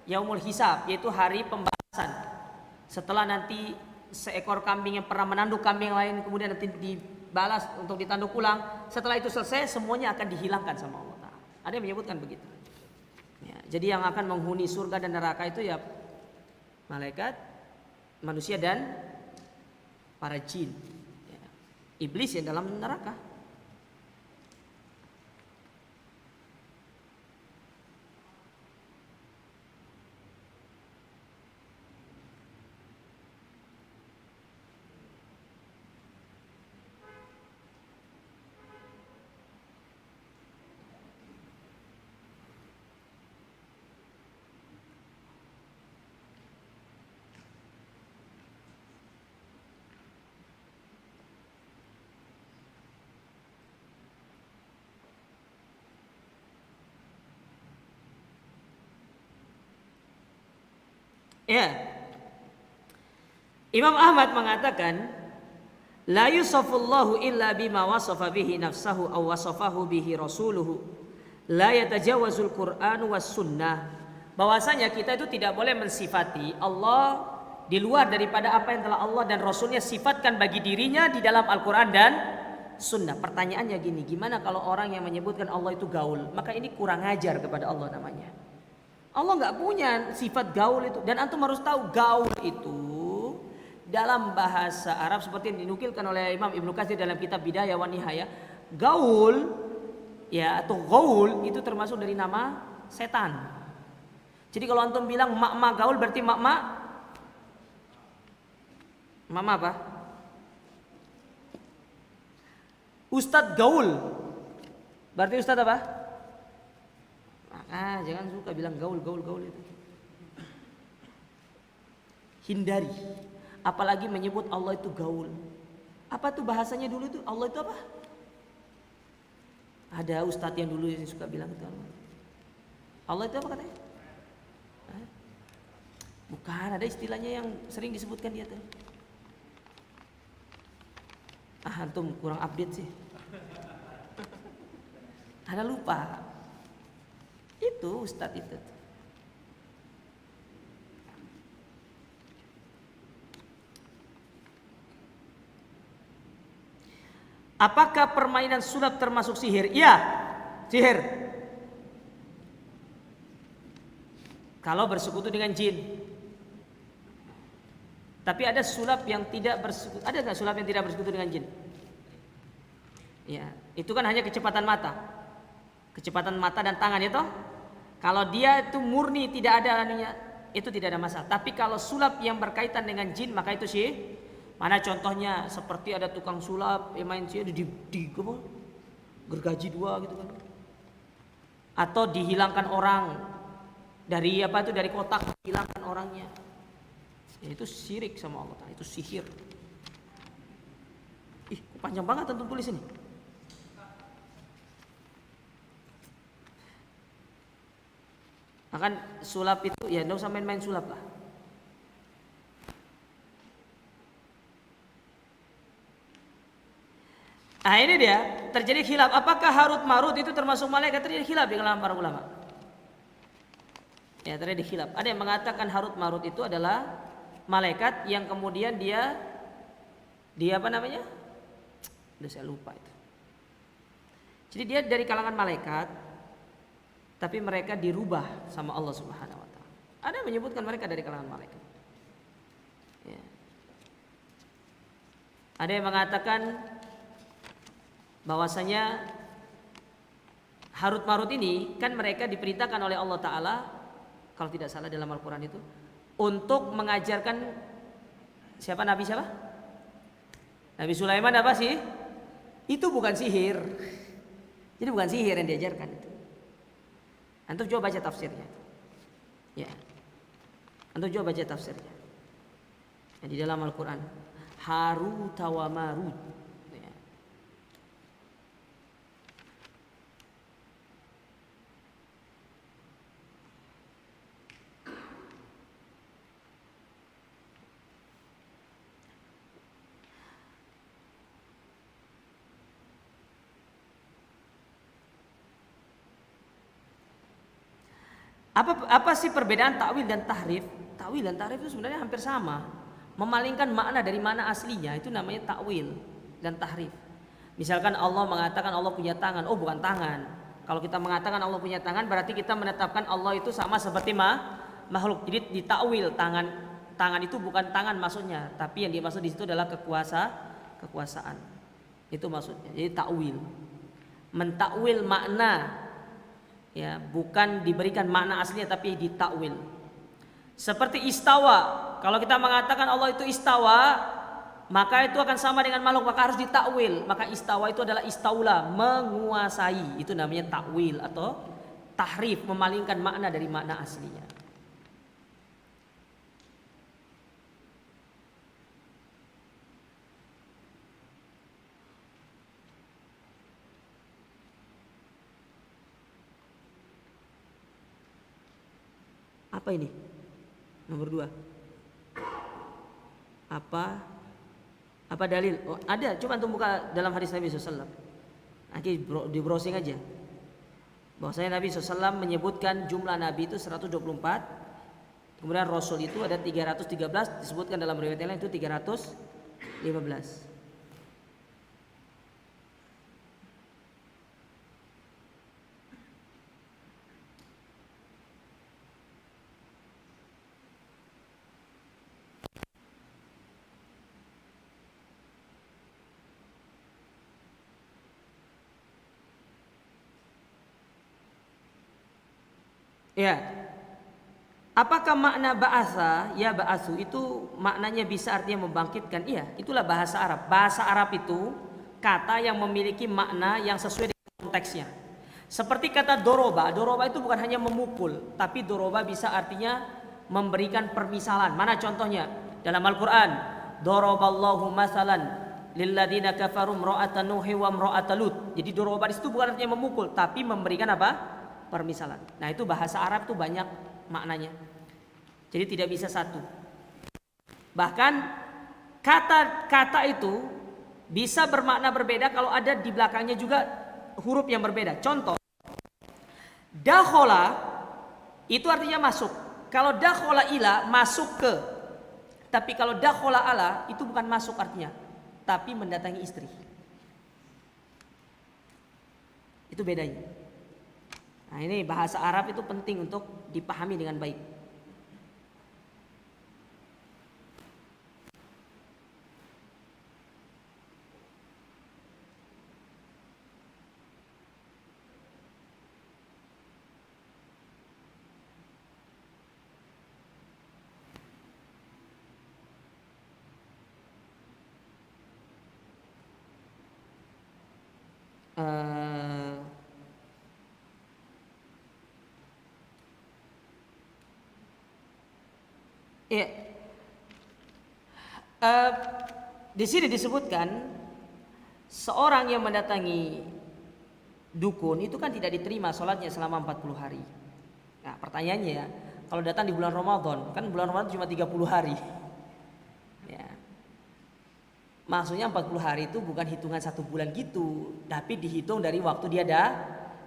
yaumul hisab, yaitu hari pembahasan. Setelah nanti seekor kambing yang pernah menanduk kambing lain kemudian nanti dibalas, untuk ditanduk ulang. Setelah itu selesai, semuanya akan dihilangkan sama Allah Ta'ala. Ada yang menyebutkan begitu. Ya, jadi yang akan menghuni surga dan neraka itu ya malaikat, manusia dan para jin. Ya, iblis yang dalam neraka. Ya. Imam Ahmad mengatakan, la yusafullahu illa bima wasafa bihi nafsahu aw wasafahu bihi rasuluhu. La yatajawazul Qur'an was sunnah. Bahwasanya kita itu tidak boleh mensifati Allah di luar daripada apa yang telah Allah dan Rasulnya sifatkan bagi dirinya di dalam Al-Quran dan Sunnah. Pertanyaannya gini, gimana kalau orang yang menyebutkan Allah itu gaul? Maka ini kurang ajar kepada Allah namanya. Allah nggak punya sifat gaul itu. Dan antum harus tahu gaul itu dalam bahasa Arab seperti yang dinukilkan oleh Imam Ibnu Katsir dalam kitab Bidayah wa Nihayah. Gaul ya atau gaul itu termasuk dari nama setan. Jadi kalau antum bilang mak-mak gaul berarti mak-mak apa? Ustadz gaul berarti ustadz apa? Jangan suka bilang gaul itu. Hindari. Apalagi menyebut Allah itu gaul. Apa tuh bahasanya dulu itu? Allah itu apa? Ada ustadz yang dulu yang suka bilang itu. Allah itu apa katanya? Bukan, ada istilahnya yang sering disebutkan dia tuh. Antum kurang update sih. Ada lupa. Itu ustadz itu. Apakah permainan sulap termasuk sihir? Iya, sihir. Kalau bersekutu dengan jin. Tapi ada sulap yang tidak bersekutu. Ada nggak sulap yang tidak bersekutu dengan jin? Ya, itu kan hanya kecepatan mata. Kecepatan mata dan tangan itu. Kalau dia itu murni tidak ada aninya, itu tidak ada masalah. Tapi kalau sulap yang berkaitan dengan jin maka itu sih. Mana contohnya seperti ada tukang sulap yang main sih di gergaji dua gitu kan. Atau dihilangkan orang dari apa itu dari kotak, hilangkan orangnya. Ya, itu syirik sama Allah Ta'ala, itu sihir. Panjang banget tentu tulis ini. Akan sulap itu ya enggak usah main-main sulap lah. Nah ini dia, terjadi khilaf. Apakah Harut Marut itu termasuk malaikat? Terjadi khilaf di kalangan para ulama. Ya terjadi khilaf. Ada yang mengatakan Harut Marut itu adalah malaikat yang kemudian dia apa namanya? Udah saya lupa itu. Jadi dia dari kalangan malaikat, tapi mereka dirubah sama Allah Subhanahu wa Ta'ala. Ada yang menyebutkan mereka dari kalangan malaikat. Ya. Ada yang mengatakan bahwasanya Harut Marut ini kan mereka diperintahkan oleh Allah Ta'ala, kalau tidak salah dalam Al-Quran itu, untuk mengajarkan siapa? Nabi siapa? Nabi Sulaiman apa sih? Itu bukan sihir. Jadi bukan sihir yang diajarkan itu. Antum coba baca tafsirnya. Ya. Antum coba baca tafsirnya. Yang di dalam Al-Quran. Harut wa Marut. Ya. Apa sih perbedaan takwil dan tahrif? Takwil dan tahrif itu sebenarnya hampir sama. Memalingkan makna dari mana aslinya itu namanya takwil dan tahrif. Misalkan Allah mengatakan Allah punya tangan, oh bukan tangan. Kalau kita mengatakan Allah punya tangan, berarti kita menetapkan Allah itu sama seperti makhluk. Jadi ditakwil, tangan itu bukan tangan maksudnya, tapi yang dimaksud di situ adalah kekuasaan. Itu maksudnya. Jadi takwil. Mentakwil makna, ya, bukan diberikan makna aslinya tapi ditakwil. Seperti istawa. Kalau kita mengatakan Allah itu istawa, maka itu akan sama dengan makhluk, maka harus ditakwil. Maka istawa itu adalah istaula, menguasai. Itu namanya takwil atau tahrif, memalingkan makna dari makna aslinya. Apa ini? Nomor 2. Apa dalil? Oh, ada, coba antum buka dalam hadis Nabi SAW. Nanti di browsing aja. Bahwasanya Nabi SAW menyebutkan jumlah Nabi itu 124. Kemudian Rasul itu ada 313, disebutkan dalam riwayat lain itu 315. Ya. Apakah makna ba'asa? Ya, ba'asu itu maknanya bisa artinya membangkitkan. Iya, itulah bahasa Arab. Bahasa Arab itu kata yang memiliki makna yang sesuai dengan konteksnya. Seperti kata doroba. Doroba itu bukan hanya memukul, tapi doroba bisa artinya memberikan permisalan. Mana contohnya? Dalam Al-Qur'an, doroballahu masalan lilladina kafarum imra'ata nuhi wa imra'ata lut. Jadi doroba itu bukan artinya memukul, tapi memberikan apa? Permisalan. Nah, itu bahasa Arab tuh banyak maknanya. Jadi tidak bisa satu. Bahkan kata-kata itu bisa bermakna berbeda kalau ada di belakangnya juga huruf yang berbeda. Contoh, dakhola itu artinya masuk. Kalau dakhola ila masuk ke. Tapi kalau dakhola ala itu bukan masuk artinya, tapi mendatangi istri. Itu bedanya. Nah, ini bahasa Arab itu penting untuk dipahami dengan baik. Ya, di sini disebutkan seorang yang mendatangi dukun itu kan tidak diterima sholatnya selama 40 hari. Nah, pertanyaannya ya, kalau datang di bulan Ramadan, kan bulan Ramadan cuma 30 hari. Ya. Maksudnya 40 hari itu bukan hitungan 1 bulan gitu, tapi dihitung dari waktu dia ada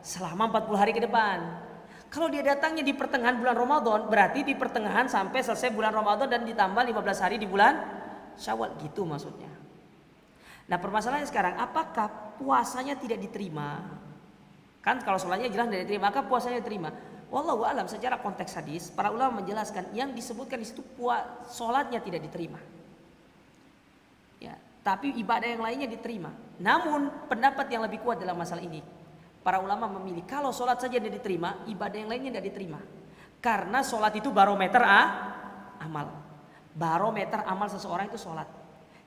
selama 40 hari ke depan. Kalau dia datangnya di pertengahan bulan Ramadan, berarti di pertengahan sampai selesai bulan Ramadan dan ditambah 15 hari di bulan Syawal, gitu maksudnya. Nah, permasalahannya sekarang, apakah puasanya tidak diterima? Kan kalau sholatnya jelas tidak diterima, maka puasanya diterima. Wallahu alam, secara konteks hadis, para ulama menjelaskan yang disebutkan di situ sholatnya tidak diterima. Ya, tapi ibadah yang lainnya diterima. Namun pendapat yang lebih kuat dalam masalah ini, para ulama memilih kalau sholat saja tidak diterima, ibadah yang lainnya tidak diterima. Karena sholat itu barometer amal. Barometer amal seseorang itu sholat.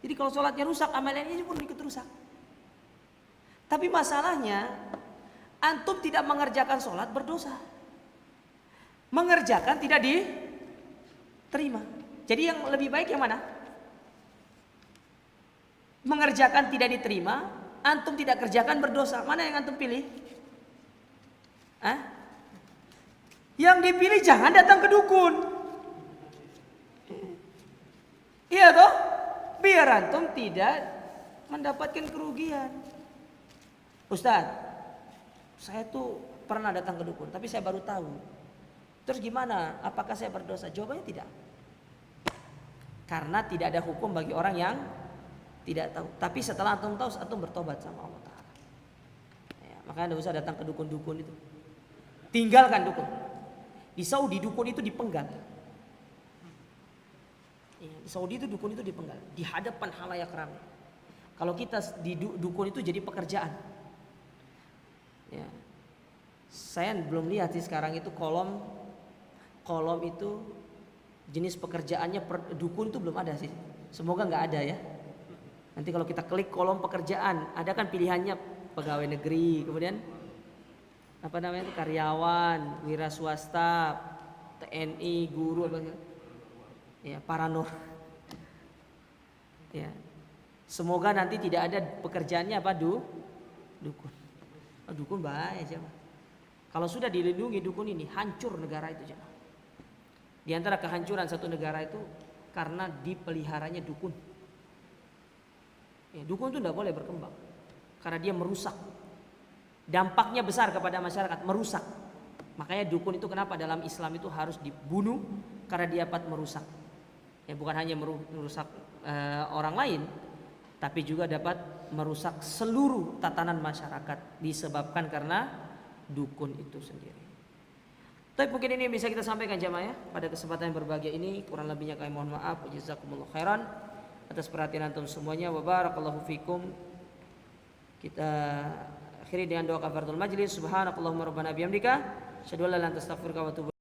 Jadi kalau sholatnya rusak, amal lainnya pun ikut rusak. Tapi masalahnya, antum tidak mengerjakan sholat berdosa. Mengerjakan tidak diterima. Jadi yang lebih baik yang mana? Mengerjakan tidak diterima, antum tidak kerjakan berdosa. Mana yang antum pilih? Yang dipilih jangan datang ke dukun. Iya toh? Biar antum tidak mendapatkan kerugian. Ustaz, saya tuh pernah datang ke dukun, tapi saya baru tahu. Terus gimana? Apakah saya berdosa? Jawabannya tidak. Karena tidak ada hukum bagi orang yang Tidak tahu. Tapi setelah antum tahu, antum bertobat sama Allah Ta'ala. Ya, makanya tidak usah datang ke dukun-dukun itu. Tinggalkan dukun. Di Saudi dukun itu dipenggal. Ya, di Saudi itu dukun itu dipenggal. Di hadapan halayak ramai. Kalau kita di dukun itu jadi pekerjaan. Ya. Saya belum lihat sih sekarang itu kolom itu jenis pekerjaannya dukun itu belum ada sih. Semoga nggak ada ya. Nanti kalau kita klik kolom pekerjaan, ada kan pilihannya pegawai negeri, kemudian apa namanya itu karyawan, wira swasta, TNI, guru, apa ya, paranor. Ya. Semoga nanti tidak ada pekerjaannya apa dukun. Oh, dukun bahaya siapa? Kalau sudah dilindungi dukun ini, hancur negara itu jemaah. Di antara kehancuran satu negara itu karena dipeliharanya dukun. Ya, dukun itu tidak boleh berkembang karena dia merusak. Dampaknya besar kepada masyarakat, merusak. Makanya dukun itu kenapa dalam Islam itu harus dibunuh karena dia dapat merusak. Ya, bukan hanya merusak orang lain, tapi juga dapat merusak seluruh tatanan masyarakat disebabkan karena dukun itu sendiri. Tapi mungkin ini yang bisa kita sampaikan jamaah ya pada kesempatan yang berbahagia ini. Kurang lebihnya kami mohon maaf. Jazakumullah khairan atas perhatian antum semuanya. Wa barakallahu fikum. Kita akhiri dengan doa kafaratul majlis. Subhanakallahumma rabbana bihamdika asyhadu an la ilaha illa anta astaghfiruka wa atubu